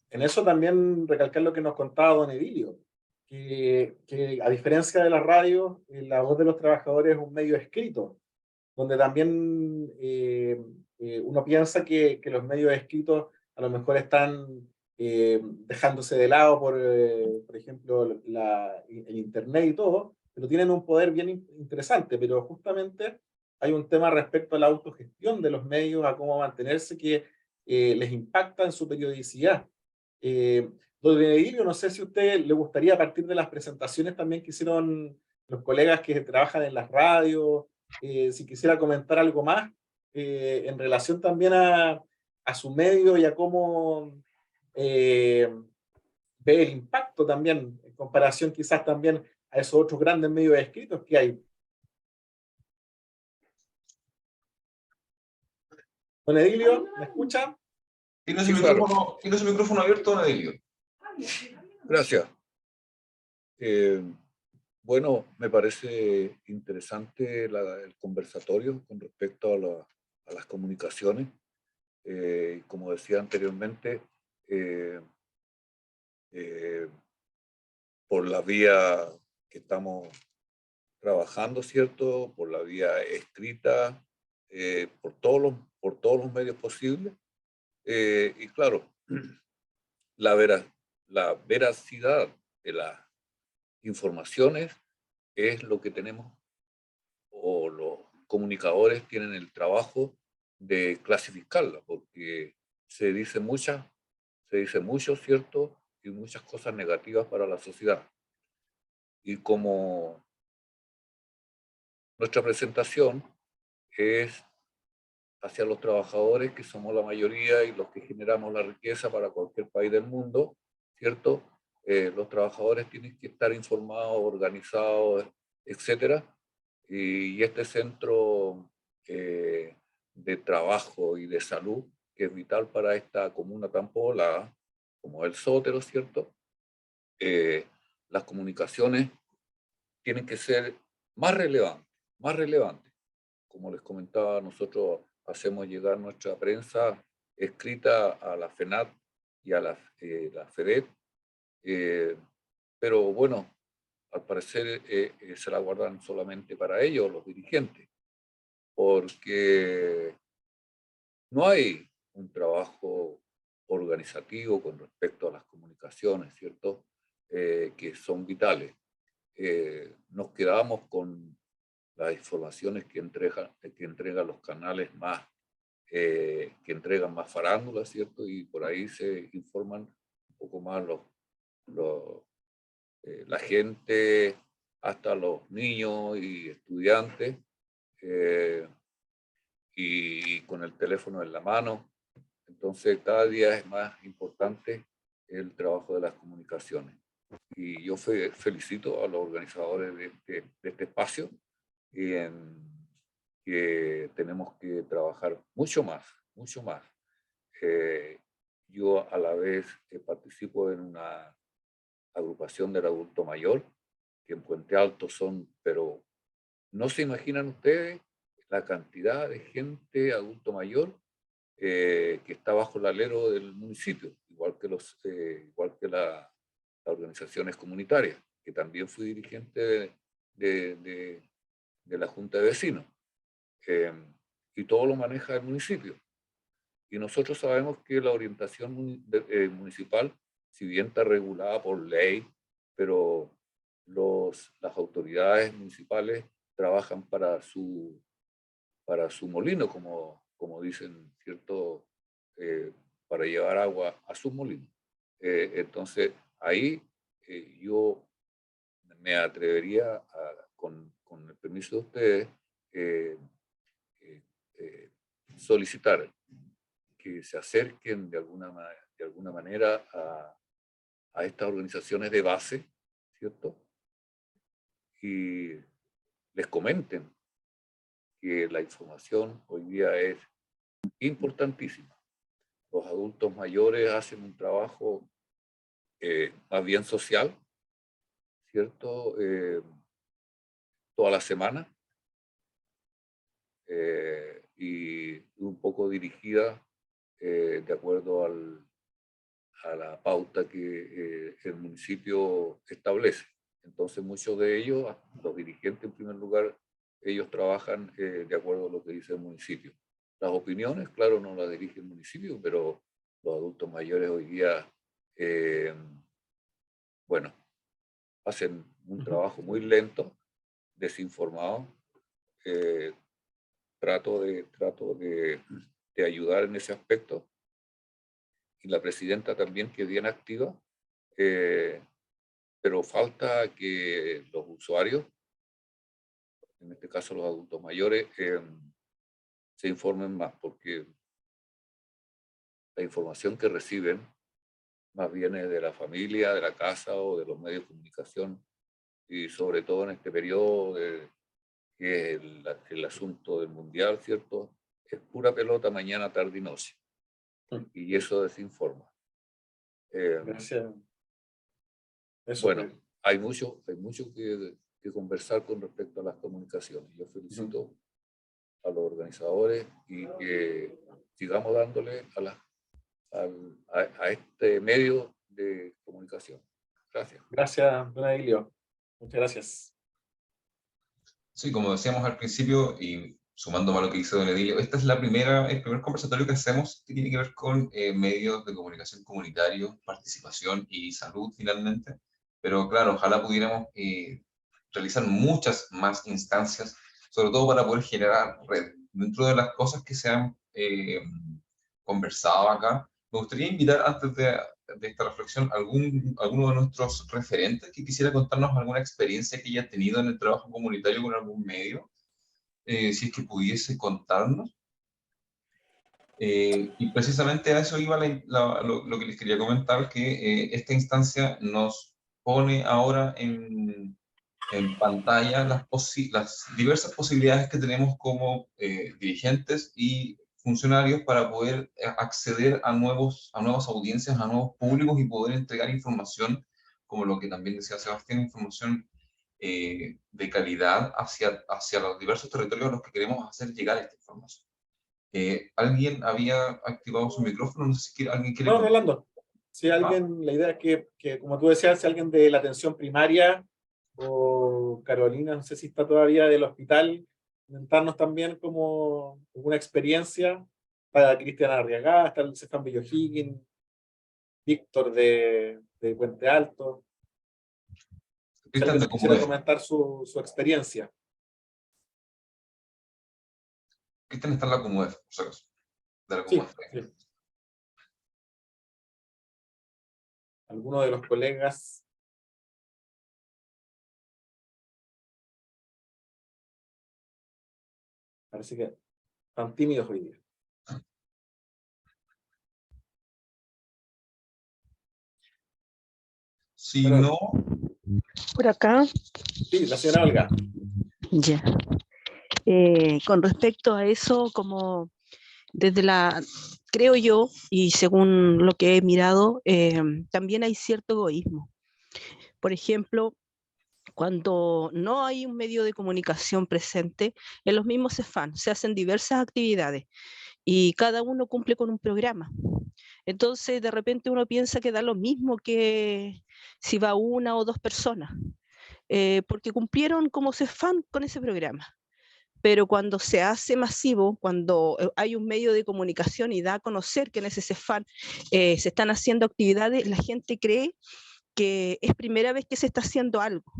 S2: En eso también recalcar lo que nos contaba don Edilio, que a diferencia de la radio, la voz de los trabajadores es un medio escrito, donde también uno piensa que los medios escritos a lo mejor están dejándose de lado por ejemplo, el Internet y todo, pero tienen un poder bien interesante, pero justamente hay un tema respecto a la autogestión de los medios, a cómo mantenerse, que les impacta en su periodicidad. Don Edilio, no sé si a usted le gustaría, a partir de las presentaciones también que hicieron los colegas que trabajan en las radios, si quisiera comentar algo más en relación también a su medio y a cómo ve el impacto también, en comparación quizás también a esos otros grandes medios escritos que hay. Don Edilio, ¿me escucha?
S1: Tiene
S6: Sí, claro.
S1: su micrófono abierto, don Edilio.
S6: Gracias. Bueno, me parece interesante el conversatorio con respecto a las comunicaciones. Como decía anteriormente, por la vía que estamos trabajando, ¿cierto? Por la vía escrita, por todos los medios posibles. Y claro, la veracidad de las informaciones es lo que tenemos, o los comunicadores tienen el trabajo de clasificarla, porque se dice mucho, ¿cierto? Y muchas cosas negativas para la sociedad. Y como nuestra presentación es hacia los trabajadores, que somos la mayoría y los que generamos la riqueza para cualquier país del mundo, ¿cierto? Los trabajadores tienen que estar informados, organizados, etcétera. Y este centro de trabajo y de salud, que es vital para esta comuna tan poblada, como el Sótero, ¿cierto? Las comunicaciones tienen que ser más relevantes. Como les comentaba, nosotros hacemos llegar nuestra prensa escrita a la FENAT y a la FEDET, pero bueno, al parecer se la guardan solamente para ellos, los dirigentes, porque no hay un trabajo organizativo con respecto a las comunicaciones, ¿cierto? Que son vitales. Nos quedamos con las informaciones que entregan los canales más, que entregan más farándulas, ¿cierto? Y por ahí se informan un poco más la gente, hasta los niños y estudiantes, y con el teléfono en la mano. Entonces, cada día es más importante el trabajo de las comunicaciones. Y yo felicito a los organizadores de este espacio, que tenemos que trabajar mucho más. Yo a la vez participo en una agrupación del adulto mayor, que en Puente Alto son, pero no se imaginan ustedes la cantidad de gente adulto mayor que está bajo el alero del municipio, igual que las organizaciones comunitarias, que también fui dirigente de la Junta de Vecinos, y todo lo maneja el municipio. Y nosotros sabemos que la orientación municipal, si bien está regulada por ley, pero las autoridades municipales trabajan para su molino, como dicen, ¿cierto? Para llevar agua a sus molinos. Entonces, ahí yo me atrevería, con el permiso de ustedes, solicitar que se acerquen de alguna manera a estas organizaciones de base, ¿cierto? Y les comenten que la información hoy día es importantísima. Los adultos mayores hacen un trabajo más bien social, ¿cierto? Toda la semana, y un poco dirigida de acuerdo a la pauta que el municipio establece. Entonces, muchos de ellos, los dirigentes en primer lugar, ellos trabajan de acuerdo a lo que dice el municipio. Las opiniones, claro, no las dirige el municipio, pero los adultos mayores hoy día, bueno, hacen un trabajo muy lento, desinformado. Trato de ayudar en ese aspecto. Y la presidenta también, que es bien activa, pero falta que los usuarios, en este caso los adultos mayores, se informen más, porque la información que reciben más viene de la familia, de la casa o de los medios de comunicación y sobre todo en este periodo que es el asunto del mundial, ¿cierto? Es pura pelota mañana, tarde y noche. Y eso desinforma.
S2: Gracias.
S6: Bueno, hay mucho que conversar con respecto a las comunicaciones. Yo felicito a los organizadores y que sigamos dándole a este medio de comunicación. Gracias.
S2: Gracias, don Edilio. Muchas gracias.
S1: Sí, como decíamos al principio, y sumándome a lo que dice don Edilio, esta es el primer conversatorio que hacemos que tiene que ver con medios de comunicación comunitarios, participación y salud finalmente. Pero claro, ojalá pudiéramos realizar muchas más instancias, sobre todo para poder generar red. Dentro de las cosas que se han conversado acá, me gustaría invitar antes de esta reflexión alguno de nuestros referentes que quisiera contarnos alguna experiencia que haya tenido en el trabajo comunitario con algún medio, si es que pudiese contarnos. Y precisamente a eso iba lo que les quería comentar, que esta instancia nos pone ahora en pantalla las diversas posibilidades que tenemos como dirigentes y funcionarios para poder acceder a nuevas audiencias, a nuevos públicos y poder entregar información, como lo que también decía Sebastián, información de calidad hacia los diversos territorios a los que queremos hacer llegar esta información. ¿Alguien había activado su micrófono? No sé si alguien quiere...
S2: No, Rolando. Si alguien, la idea es que, como tú decías, si alguien de la atención primaria o Carolina, no sé si está todavía del hospital, comentarnos también como una experiencia para Cristian Arriagada, está el Cefam Bello-Higgins, Víctor de Puente Alto. Si alguien quisiera comentar su experiencia.
S1: Cristian está en la Comudef, por si acaso. De la Comudef.
S2: Sí. ¿Alguno de los colegas? Parece que están tímidos hoy día.
S1: Si no...
S8: Por acá.
S2: Sí, la señora Olga.
S8: Ya. Con respecto a eso, como desde creo yo, y según lo que he mirado, también hay cierto egoísmo. Por ejemplo, cuando no hay un medio de comunicación presente, en los mismos CEFAM se hacen diversas actividades y cada uno cumple con un programa. Entonces, de repente uno piensa que da lo mismo que si va una o dos personas, porque cumplieron como CEFAM con ese programa. Pero cuando se hace masivo, cuando hay un medio de comunicación y da a conocer que en ese CEFAM se están haciendo actividades, la gente cree que es primera vez que se está haciendo algo.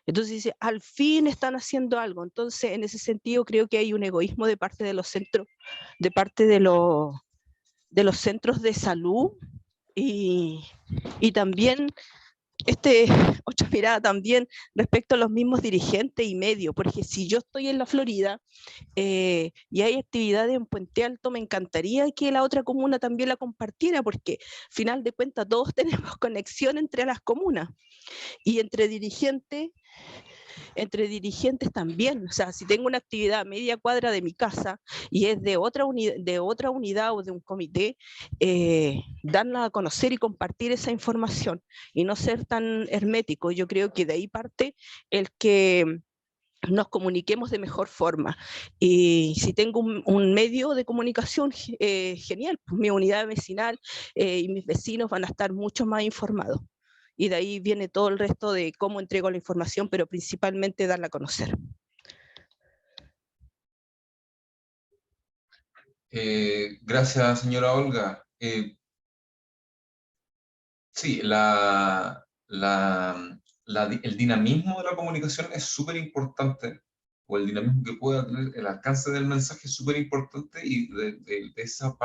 S8: Entonces dice, al fin están haciendo algo. Entonces, en ese sentido, creo que hay un egoísmo de parte de los centros, de parte de los centros de salud y también otra mirada también respecto a los mismos dirigentes y medios, porque si yo estoy en la Florida y hay actividades en Puente Alto, me encantaría que la otra comuna también la compartiera, porque al final de cuentas todos tenemos conexión entre las comunas y entre dirigentes también. O sea, si tengo una actividad a media cuadra de mi casa y es de otra unidad o de un comité, darla a conocer y compartir esa información y no ser tan hermético. Yo creo que de ahí parte el que nos comuniquemos de mejor forma. Y si tengo un medio de comunicación, genial, pues mi unidad vecinal y mis vecinos van a estar mucho más informados. Y de ahí viene todo el resto de cómo entrego la información, pero principalmente darla a conocer.
S1: Gracias, señora Olga. Sí, el dinamismo de la comunicación es súper importante, o el dinamismo que pueda tener el alcance del mensaje es súper importante, y de esa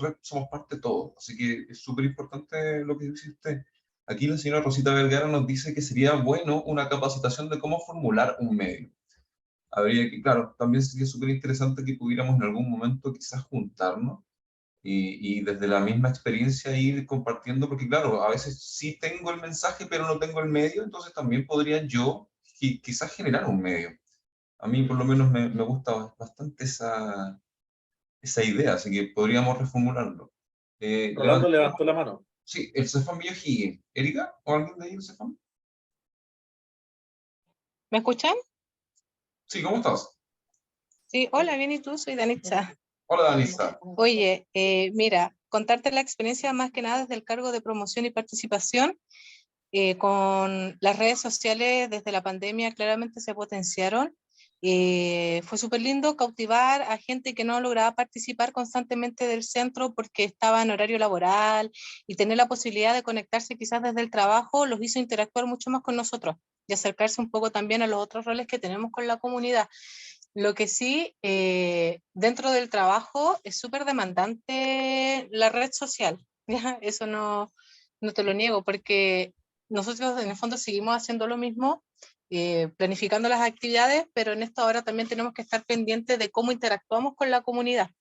S1: red somos parte todos. Así que es súper importante lo que dice usted. Aquí la señora Rosita Vergara nos dice que sería bueno una capacitación de cómo formular un medio. Habría que, claro, también sería súper interesante que pudiéramos en algún momento quizás juntarnos Y desde la misma experiencia ir compartiendo, porque claro, a veces sí tengo el mensaje, pero no tengo el medio, entonces también podría yo quizás generar un medio. A mí por lo menos me gusta bastante esa idea, así que podríamos reformularlo.
S2: Rolando levantó la mano.
S1: Sí, el Cefam Higgins. ¿Erika? ¿O alguien de ahí del Cefam?
S14: ¿Me escuchan?
S1: Sí, ¿cómo estás?
S14: Sí, hola, bien, ¿y tú? Soy Danitza.
S1: Hola, Danitza.
S14: Oye, mira, contarte la experiencia más que nada desde el cargo de promoción y participación. Con las redes sociales desde la pandemia claramente se potenciaron. Fue súper lindo cautivar a gente que no lograba participar constantemente del centro porque estaba en horario laboral, y tener la posibilidad de conectarse quizás desde el trabajo los hizo interactuar mucho más con nosotros y acercarse un poco también a los otros roles que tenemos con la comunidad. Lo que sí, dentro del trabajo es súper demandante la red social, ¿ya? Eso no te lo niego, porque nosotros en el fondo seguimos haciendo lo mismo, planificando las actividades, pero en esta hora también tenemos que estar pendientes de cómo interactuamos con la comunidad,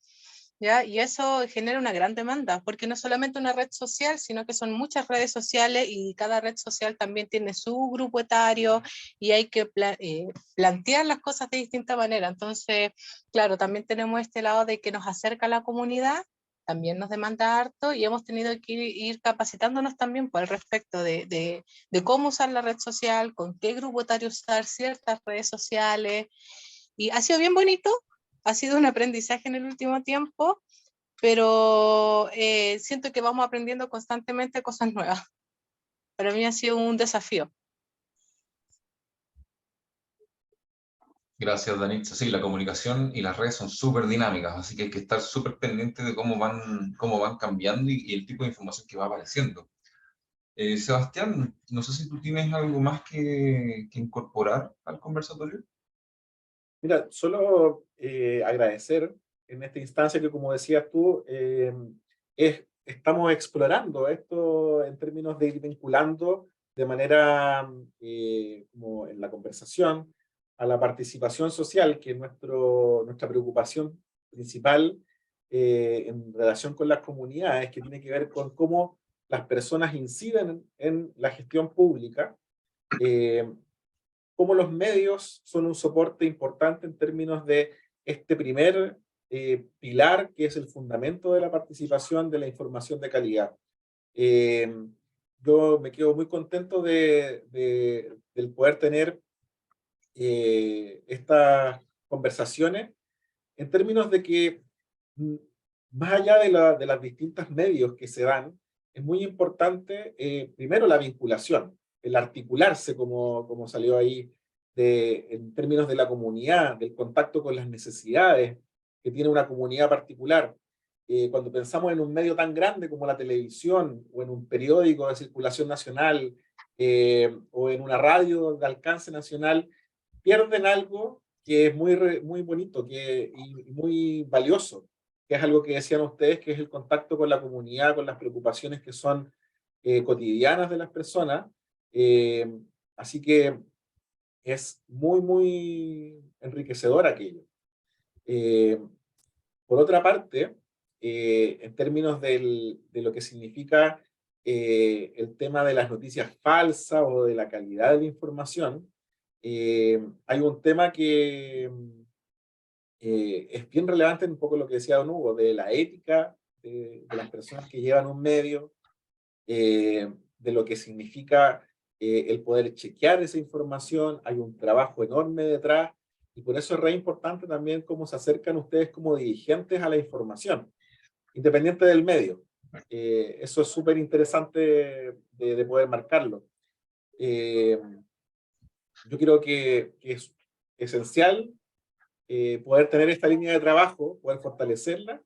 S14: ¿ya? Y eso genera una gran demanda, porque no es solamente una red social, sino que son muchas redes sociales, y cada red social también tiene su grupo etario, y hay que plantear las cosas de distinta manera. Entonces, claro, también tenemos este lado de que nos acerca a la comunidad, también nos demanda harto, y hemos tenido que ir capacitándonos también por el respecto de cómo usar la red social, con qué grupo etario usar ciertas redes sociales, y ha sido bien bonito. Ha sido un aprendizaje en el último tiempo, pero siento que vamos aprendiendo constantemente cosas nuevas. Para mí ha sido un desafío.
S1: Gracias, Danitza. Sí, la comunicación y las redes son súper dinámicas, así que hay que estar súper pendiente de cómo van cambiando y el tipo de información que va apareciendo. Sebastián, no sé si tú tienes algo más que incorporar al conversatorio.
S2: Mira, solo agradecer en esta instancia que, como decías tú, estamos explorando esto en términos de ir vinculando de manera, como en la conversación, a la participación social, que es nuestra preocupación principal en relación con las comunidades, que tiene que ver con cómo las personas inciden en la gestión pública, cómo los medios son un soporte importante en términos de este primer pilar, que es el fundamento de la participación, de la información de calidad. Yo me quedo muy contento del poder tener estas conversaciones en términos de que, más allá de las distintas medios que se dan, es muy importante, primero, la vinculación, el articularse, como salió ahí, en términos de la comunidad, del contacto con las necesidades que tiene una comunidad particular. Cuando pensamos en un medio tan grande como la televisión, o en un periódico de circulación nacional, o en una radio de alcance nacional, pierden algo que es muy bonito y muy valioso, que es algo que decían ustedes, que es el contacto con la comunidad, con las preocupaciones que son cotidianas de las personas. Así que es muy enriquecedor aquello. Por otra parte, en términos de lo que significa el tema de las noticias falsas o de la calidad de la información, hay un tema que es bien relevante, un poco lo que decía don Hugo, de la ética de las personas que llevan un medio, de lo que significa el poder chequear esa información. Hay un trabajo enorme detrás, y por eso es re importante también cómo se acercan ustedes como dirigentes a la información, independiente del medio. Eso es súper interesante de poder marcarlo. Yo creo que es esencial poder tener esta línea de trabajo, poder fortalecerla,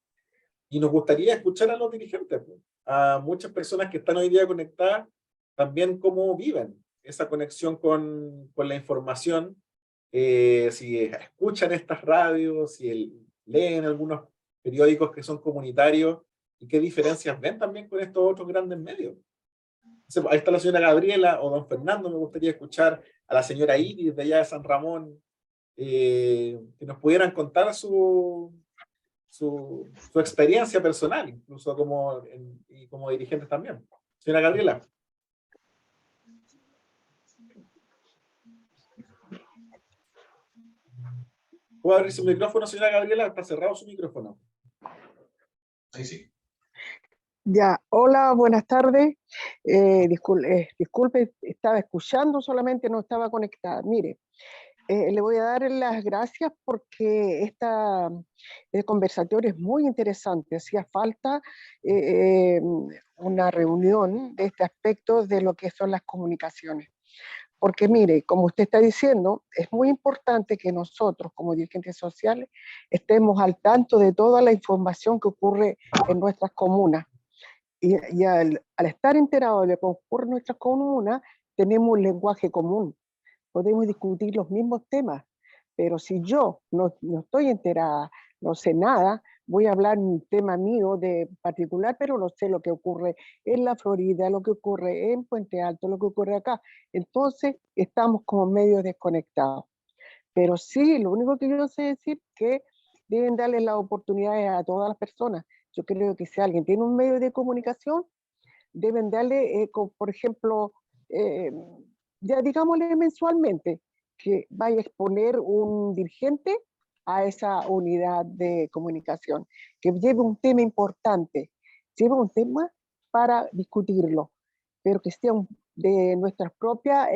S2: y nos gustaría escuchar a los dirigentes, a muchas personas que están hoy día conectadas, también cómo viven esa conexión con la información, si escuchan estas radios, si leen algunos periódicos que son comunitarios, y qué diferencias ven también con estos otros grandes medios. Ahí está la señora Gabriela o don Fernando. Me gustaría escuchar a la señora Iris de allá de San Ramón, que nos pudieran contar su su experiencia personal, incluso y como dirigentes también. Señora Gabriela. ¿Puede abrir su micrófono, señora Gabriela? Está cerrado su micrófono.
S1: Ahí sí.
S15: Ya, hola, buenas tardes. Disculpe, estaba escuchando solamente, no estaba conectada. Mire, le voy a dar las gracias porque este conversatorio es muy interesante. Hacía falta una reunión de este aspecto de lo que son las comunicaciones. Porque mire, como usted está diciendo, es muy importante que nosotros como dirigentes sociales estemos al tanto de toda la información que ocurre en nuestras comunas. Y al estar enterados de lo que ocurre en nuestras comunas, tenemos un lenguaje común. Podemos discutir los mismos temas, pero si yo no estoy enterada, no sé nada, voy a hablar un tema mío de particular, pero no sé lo que ocurre en la Florida, lo que ocurre en Puente Alto, lo que ocurre acá. Entonces, estamos como medio desconectados. Pero sí, lo único que yo sé decir es que deben darle las oportunidades a todas las personas. Yo creo que si alguien tiene un medio de comunicación, deben darle, por ejemplo, ya digámosle mensualmente, que vaya a exponer un dirigente a esa unidad de comunicación, que lleve un tema importante, lleve un tema para discutirlo, pero que sea de nuestras propias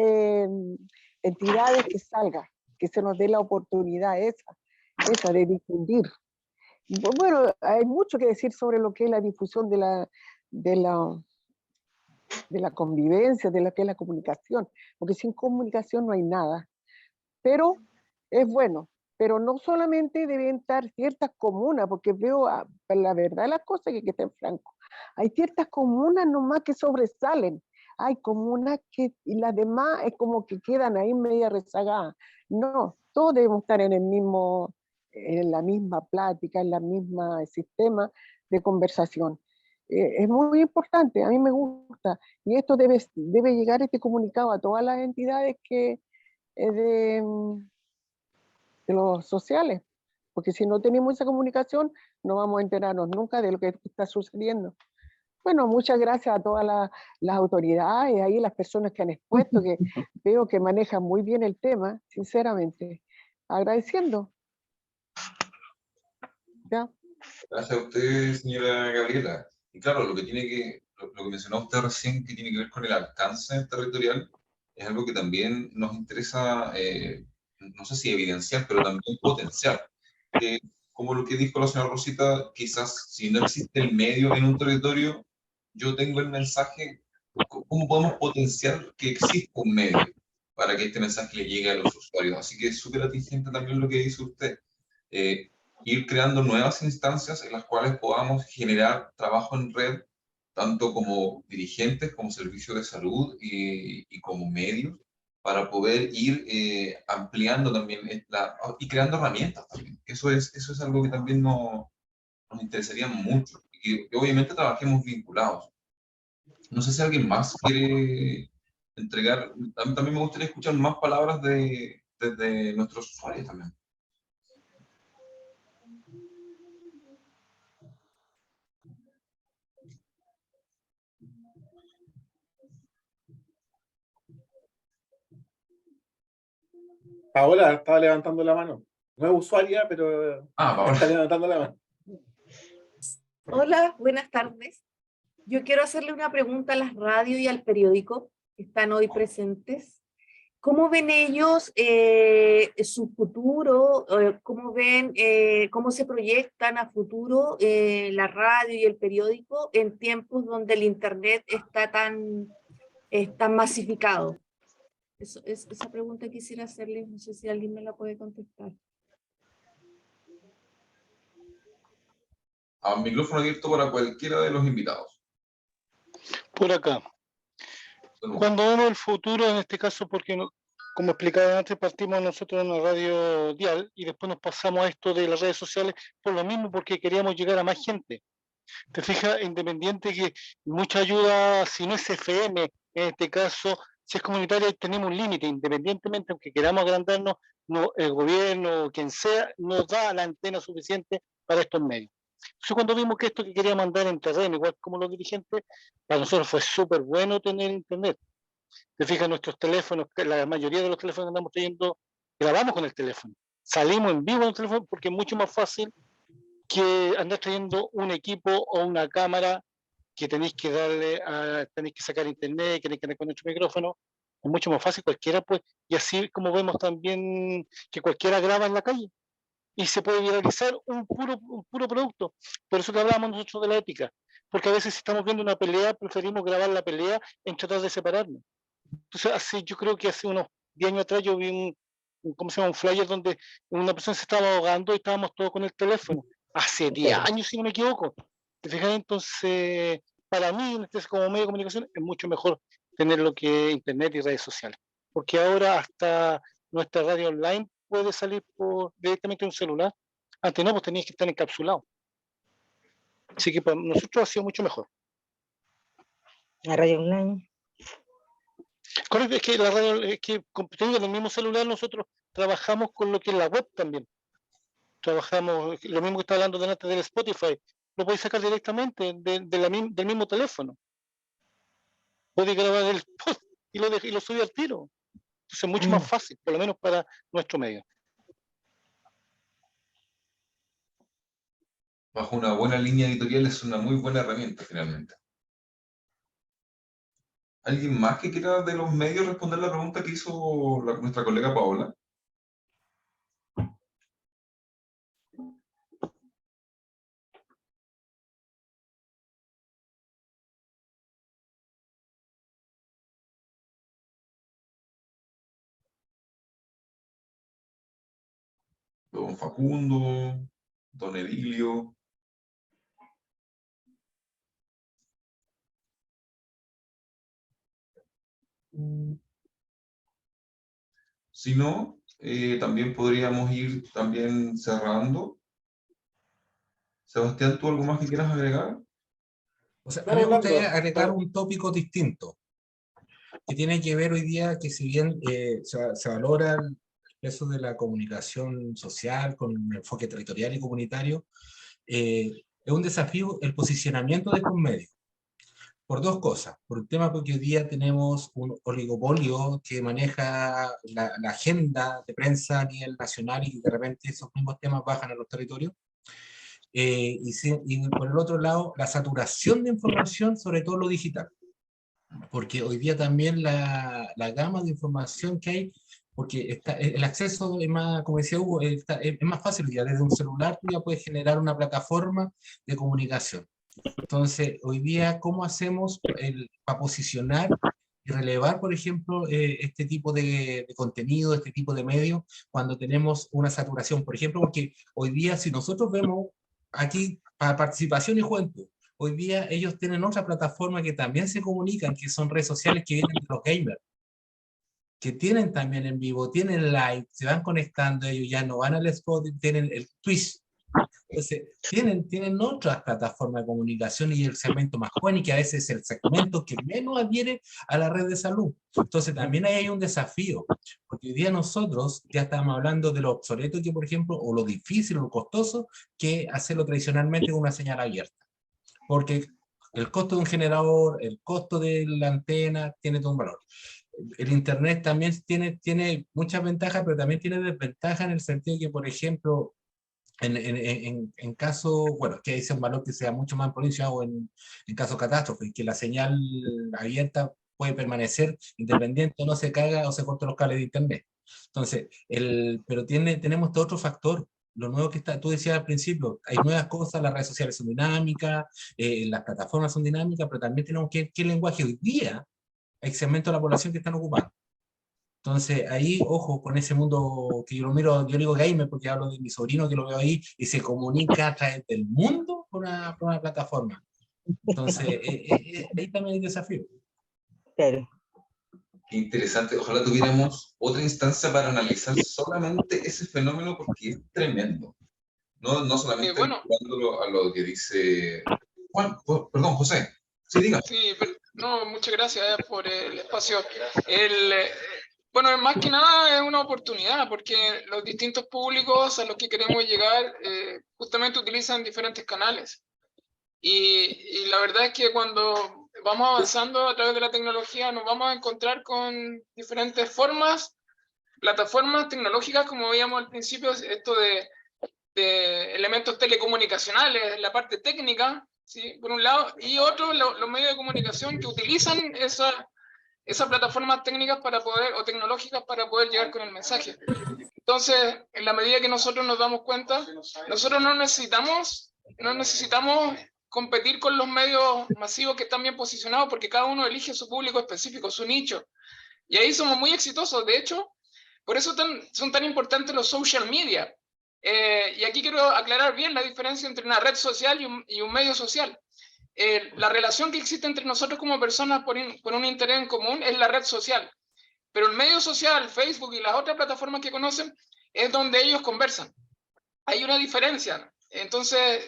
S15: entidades que salga, que se nos dé la oportunidad esa de difundir. Bueno, hay mucho que decir sobre lo que es la difusión de la convivencia, de lo que es la comunicación, porque sin comunicación no hay nada. Pero es bueno, pero no solamente deben estar ciertas comunas, porque veo, la verdad las cosas que estén franco, hay ciertas comunas nomás que sobresalen, hay comunas que, y las demás es como que quedan ahí media rezagadas. No, todos debemos estar en la misma plática, en la misma sistema de conversación. Es muy importante, a mí me gusta, y esto debe llegar este comunicado a todas las entidades que de los sociales, porque si no tenemos esa comunicación no vamos a enterarnos nunca de lo que está sucediendo. Bueno, muchas gracias a todas las autoridades, ahí las personas que han expuesto, que veo que manejan muy bien el tema, sinceramente. Agradeciendo. ¿Ya?
S1: Gracias a usted, señora Gabriela. Y claro, lo que mencionó usted recién, que tiene que ver con el alcance territorial, es algo que también nos interesa, no sé si evidenciar, pero también potenciar. Como lo que dijo la señora Rosita, quizás si no existe el medio en un territorio, yo tengo el mensaje, ¿cómo podemos potenciar que exista un medio para que este mensaje le llegue a los usuarios? Así que es súper atingente también lo que dice usted. Ir creando nuevas instancias en las cuales podamos generar trabajo en red, tanto como dirigentes, como servicios de salud y como medios, para poder ir ampliando también y creando herramientas también. Eso es algo que también nos interesaría mucho y que obviamente trabajemos vinculados. No sé si alguien más quiere entregar, a mí también me gustaría escuchar más palabras de nuestros usuarios también.
S2: Paola estaba levantando la mano. No es usuaria, pero está levantando la mano.
S16: Hola, buenas tardes. Yo quiero hacerle una pregunta a las radios y al periódico que están hoy presentes. ¿Cómo ven ellos su futuro? ¿Cómo ven, cómo se proyectan a futuro la radio y el periódico en tiempos donde el Internet está tan masificado? Esa pregunta quisiera hacerles, no sé si alguien me la puede contestar.
S1: A micrófono abierto para cualquiera de los invitados.
S3: Por acá. Cuando vemos el futuro, en este caso, porque como explicaba antes, partimos nosotros en una radio dial y después nos pasamos a esto de las redes sociales por lo mismo, porque queríamos llegar a más gente. Te fijas, independiente que mucha ayuda, si no es FM, en este caso, si es comunitaria, tenemos un límite, independientemente, aunque queramos agrandarnos, no, el gobierno o quien sea, nos da la antena suficiente para estos medios. Entonces, cuando vimos que esto que quería mandar en terreno, igual como los dirigentes, para nosotros fue súper bueno tener internet. Te fijas, nuestros teléfonos, la mayoría de los teléfonos que andamos trayendo, grabamos con el teléfono. Salimos en vivo con el teléfono porque es mucho más fácil que andar trayendo un equipo o una cámara que tenéis que tenéis que sacar internet, que tenéis que tener con nuestro micrófono. Es mucho más fácil, cualquiera, pues, y así como vemos también que cualquiera graba en la calle y se puede viralizar un puro producto. Por eso que hablábamos nosotros de la ética, porque a veces si estamos viendo una pelea, preferimos grabar la pelea en tratar de separarnos. Entonces, así, yo creo que hace unos 10 años atrás yo vi ¿cómo se llama? Un flyer donde una persona se estaba ahogando y estábamos todos con el teléfono. Hace 10 años, si no me equivoco. ¿Te fijas? Entonces, para mí, como medio de comunicación, es mucho mejor tener lo que es internet y redes sociales. Porque ahora hasta nuestra radio online puede salir directamente de un celular. Antes no, pues tenías que estar encapsulado. Así que para nosotros ha sido mucho mejor.
S17: La radio online.
S3: Correcto, es que la radio, es que en el mismo celular nosotros trabajamos con lo que es la web también. Trabajamos, lo mismo que está hablando delante del Spotify, lo podéis sacar directamente del mismo teléfono. Podéis grabar el post y lo subí al tiro. Entonces es mucho más fácil, por lo menos para nuestro medio.
S1: Bajo una buena línea editorial es una muy buena herramienta, finalmente. ¿Alguien más que quiera de los medios responder la pregunta que hizo nuestra colega Paola? Don Facundo, don Edilio. Si no, también podríamos ir también cerrando. Sebastián, ¿tú algo más que quieras agregar?
S9: O sea, a mí me gustaría agregar un tópico distinto, que tiene que ver hoy día que si bien se valora el peso de la comunicación social con un enfoque territorial y comunitario, es un desafío el posicionamiento de estos medios. Por dos cosas. Por el tema porque hoy día tenemos un oligopolio que maneja la agenda de prensa a nivel nacional y de repente esos mismos temas bajan a los territorios. Y por el otro lado, la saturación de información, sobre todo lo digital. Porque hoy día también la gama de información que hay, porque el acceso es más, como decía Hugo, es más fácil hoy día. Desde un celular tú ya puedes generar una plataforma de comunicación. Entonces, hoy día, ¿cómo hacemos para posicionar y relevar, por ejemplo, este tipo de contenido, este tipo de medios, cuando tenemos una saturación? Por ejemplo, porque hoy día, si nosotros vemos aquí, para participación y juventud, hoy día ellos tienen otra plataforma que también se comunican, que son redes sociales que vienen de los gamers, que tienen también en vivo, tienen live, se van conectando, ellos ya no van al spot, tienen el Twitch. Entonces, tienen otras plataformas de comunicación y el segmento más joven y que a veces es el segmento que menos adhiere a la red de salud. Entonces, también ahí hay un desafío, porque hoy día nosotros ya estamos hablando de lo obsoleto que, por ejemplo, o lo difícil o lo costoso que hacerlo tradicionalmente con una señal abierta. Porque el costo de un generador, el costo de la antena, tiene todo un valor. El Internet también tiene muchas ventajas, pero también tiene desventajas en el sentido que, por ejemplo, en caso, bueno, que dice un valor que sea mucho más pronunciado en caso de catástrofe, que la señal abierta puede permanecer independiente, o no se caga o se corta los cables de internet. Entonces, pero tenemos este otro factor, lo nuevo que está, tú decías al principio, hay nuevas cosas, las redes sociales son dinámicas, las plataformas son dinámicas, pero también tenemos que qué lenguaje hoy día hay segmentos de la población que están ocupando. Entonces, ahí, ojo, con ese mundo que yo lo miro, yo digo gamer porque hablo de mi sobrino que lo veo ahí y se comunica a través del mundo por una plataforma. Entonces, ahí también hay desafío.
S17: Claro.
S1: Qué interesante. Ojalá tuviéramos otra instancia para analizar solamente ese fenómeno porque es tremendo. No solamente vinculándolo a lo que dice Juan, perdón, José. Sí, diga.
S11: Sí, no, muchas gracias por el espacio. Bueno, más que nada es una oportunidad, porque los distintos públicos a los que queremos llegar justamente utilizan diferentes canales. Y la verdad es que cuando vamos avanzando a través de la tecnología nos vamos a encontrar con diferentes formas, plataformas tecnológicas, como veíamos al principio, esto de elementos telecomunicacionales, la parte técnica, ¿sí? Por un lado, y otro, los medios de comunicación que utilizan esas plataformas técnicas para poder, o tecnológicas para poder llegar con el mensaje. Entonces, en la medida que nosotros nos damos cuenta, nosotros no necesitamos competir con los medios masivos que están bien posicionados, porque cada uno elige su público específico, su nicho. Y ahí somos muy exitosos. De hecho, por eso son tan importantes los social media. Y aquí quiero aclarar bien la diferencia entre una red social y un medio social. La relación que existe entre nosotros como personas por un interés en común es la red social. Pero el medio social, Facebook y las otras plataformas que conocen, es donde ellos conversan. Hay una diferencia. Entonces,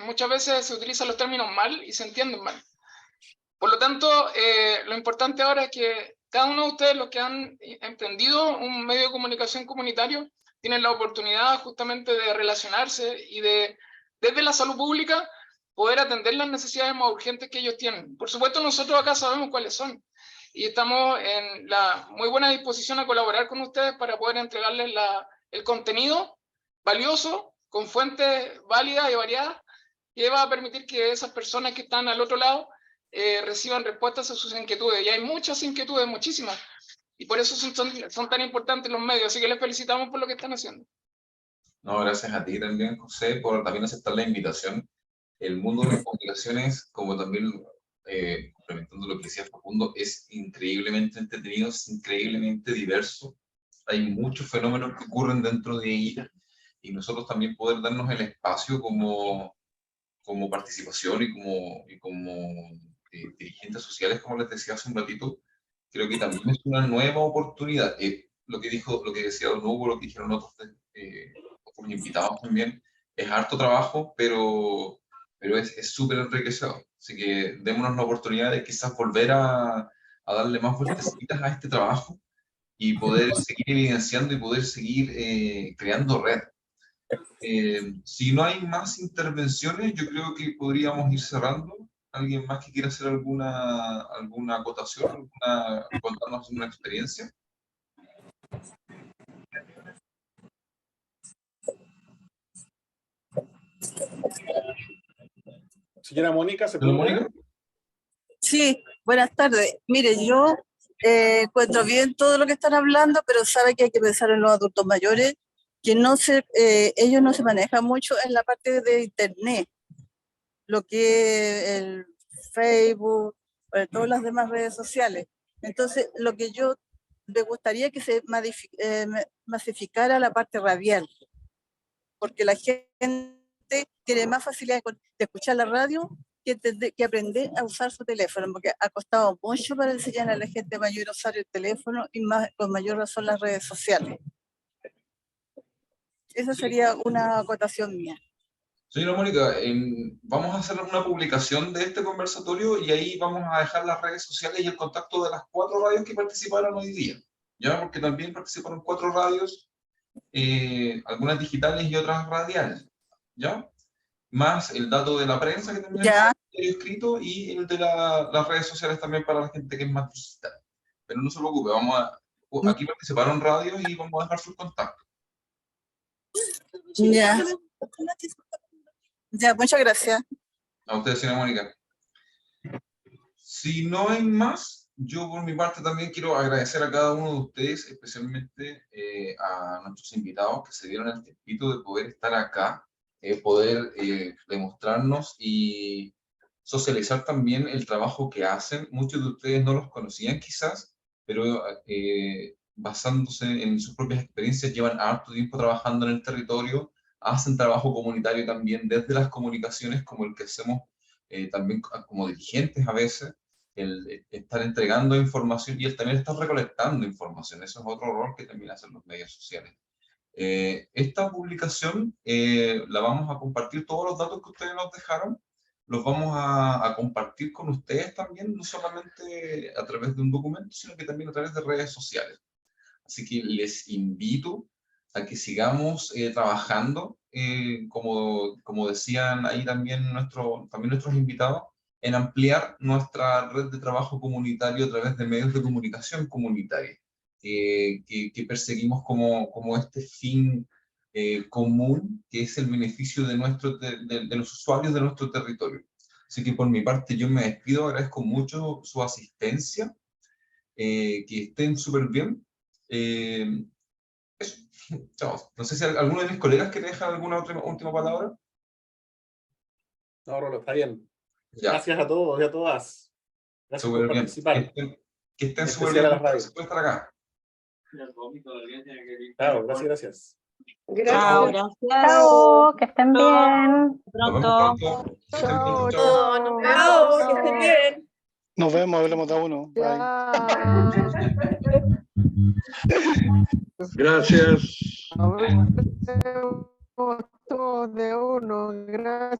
S11: muchas veces se utilizan los términos mal y se entienden mal. Por lo tanto, lo importante ahora es que cada uno de ustedes, los que han emprendido un medio de comunicación comunitario, tienen la oportunidad justamente de relacionarse y desde la salud pública, poder atender las necesidades más urgentes que ellos tienen. Por supuesto, nosotros acá sabemos cuáles son y estamos en la muy buena disposición a colaborar con ustedes para poder entregarles el contenido valioso, con fuentes válidas y variadas, que va a permitir que esas personas que están al otro lado reciban respuestas a sus inquietudes. Y hay muchas inquietudes, muchísimas. Y por eso son tan importantes los medios. Así que les felicitamos por lo que están haciendo.
S1: No, gracias a ti también, José, por también aceptar la invitación. El mundo de las comunicaciones, como también complementando lo que decía Facundo, es increíblemente entretenido, es increíblemente diverso. Hay muchos fenómenos que ocurren dentro de ella y nosotros también poder darnos el espacio como participación y como dirigentes sociales, como les decía hace un ratito, creo que también es una nueva oportunidad. Lo que decía Don Hugo, lo que dijeron otros invitados también, es harto trabajo, pero es súper enriquecedor. Así que démonos la oportunidad de quizás volver a darle más vueltecitas a este trabajo y poder seguir evidenciando y poder seguir creando red. Si no hay más intervenciones, yo creo que podríamos ir cerrando. ¿Alguien más que quiera hacer alguna acotación, contarnos una experiencia?
S2: Señora Mónica, ¿se puede?
S1: ¿Mónica?
S18: Sí, buenas tardes. Mire, yo encuentro bien todo lo que están hablando, pero sabe que hay que pensar en los adultos mayores, que ellos no se manejan mucho en la parte de internet, lo que es el Facebook, todas las demás redes sociales. Entonces, lo que yo me gustaría que se masificara la parte radial, porque la gente tiene más facilidad de escuchar la radio que aprender a usar su teléfono, porque ha costado mucho para enseñar a la gente mayor a usar el teléfono y con mayor razón las redes sociales. Esa sería una acotación mía.
S1: Señora Mónica, vamos a hacer una publicación de este conversatorio y ahí vamos a dejar las redes sociales y el contacto de las 4 radios que participaron hoy día, ¿ya? Porque también participaron 4 radios, algunas digitales y otras radiales, ¿ya? Más el dato de la prensa que también está escrito y el de las redes sociales también para la gente que es más digital. Pero no se preocupe, aquí participaron radios y vamos a dejar sus contactos.
S18: Ya. Ya, muchas gracias.
S1: A usted, señora Mónica. Si no hay más, yo por mi parte también quiero agradecer a cada uno de ustedes, especialmente a nuestros invitados que se dieron el tiempito de poder estar acá, poder demostrarnos y socializar también el trabajo que hacen. Muchos de ustedes no los conocían quizás, pero basándose en sus propias experiencias, llevan harto tiempo trabajando en el territorio, hacen trabajo comunitario también desde las comunicaciones, como el que hacemos también como dirigentes a veces, el estar entregando información y el también estar recolectando información. Eso es otro rol que también hacen los medios sociales. Esta publicación la vamos a compartir, todos los datos que ustedes nos dejaron, los vamos a compartir con ustedes también, no solamente a través de un documento, sino que también a través de redes sociales. Así que les invito a que sigamos trabajando, como decían ahí también nuestros invitados, en ampliar nuestra red de trabajo comunitario a través de medios de comunicación comunitaria, que perseguimos como este fin común, que es el beneficio de los usuarios de nuestro territorio. Así que por mi parte yo me despido, agradezco mucho su asistencia, que estén súper bien. Eso. Chao. No sé si alguno de mis colegas quiere dejar alguna última palabra.
S2: No, Rolo, está bien.
S1: Ya.
S2: Gracias a todos y a todas. Gracias por participar.
S1: Que estén
S2: En
S1: súper
S2: especial
S1: bien.
S2: a las radios.
S1: Por estar acá.
S2: Claro, gracias.
S13: Chao, gracias.
S4: Chao, que estén bien.
S13: Pronto.
S5: Chao,
S16: Chao, que estén bien.
S3: Nos vemos, hablemos de uno. Bye.
S19: Gracias.
S15: Hablemos todos de uno. Gracias.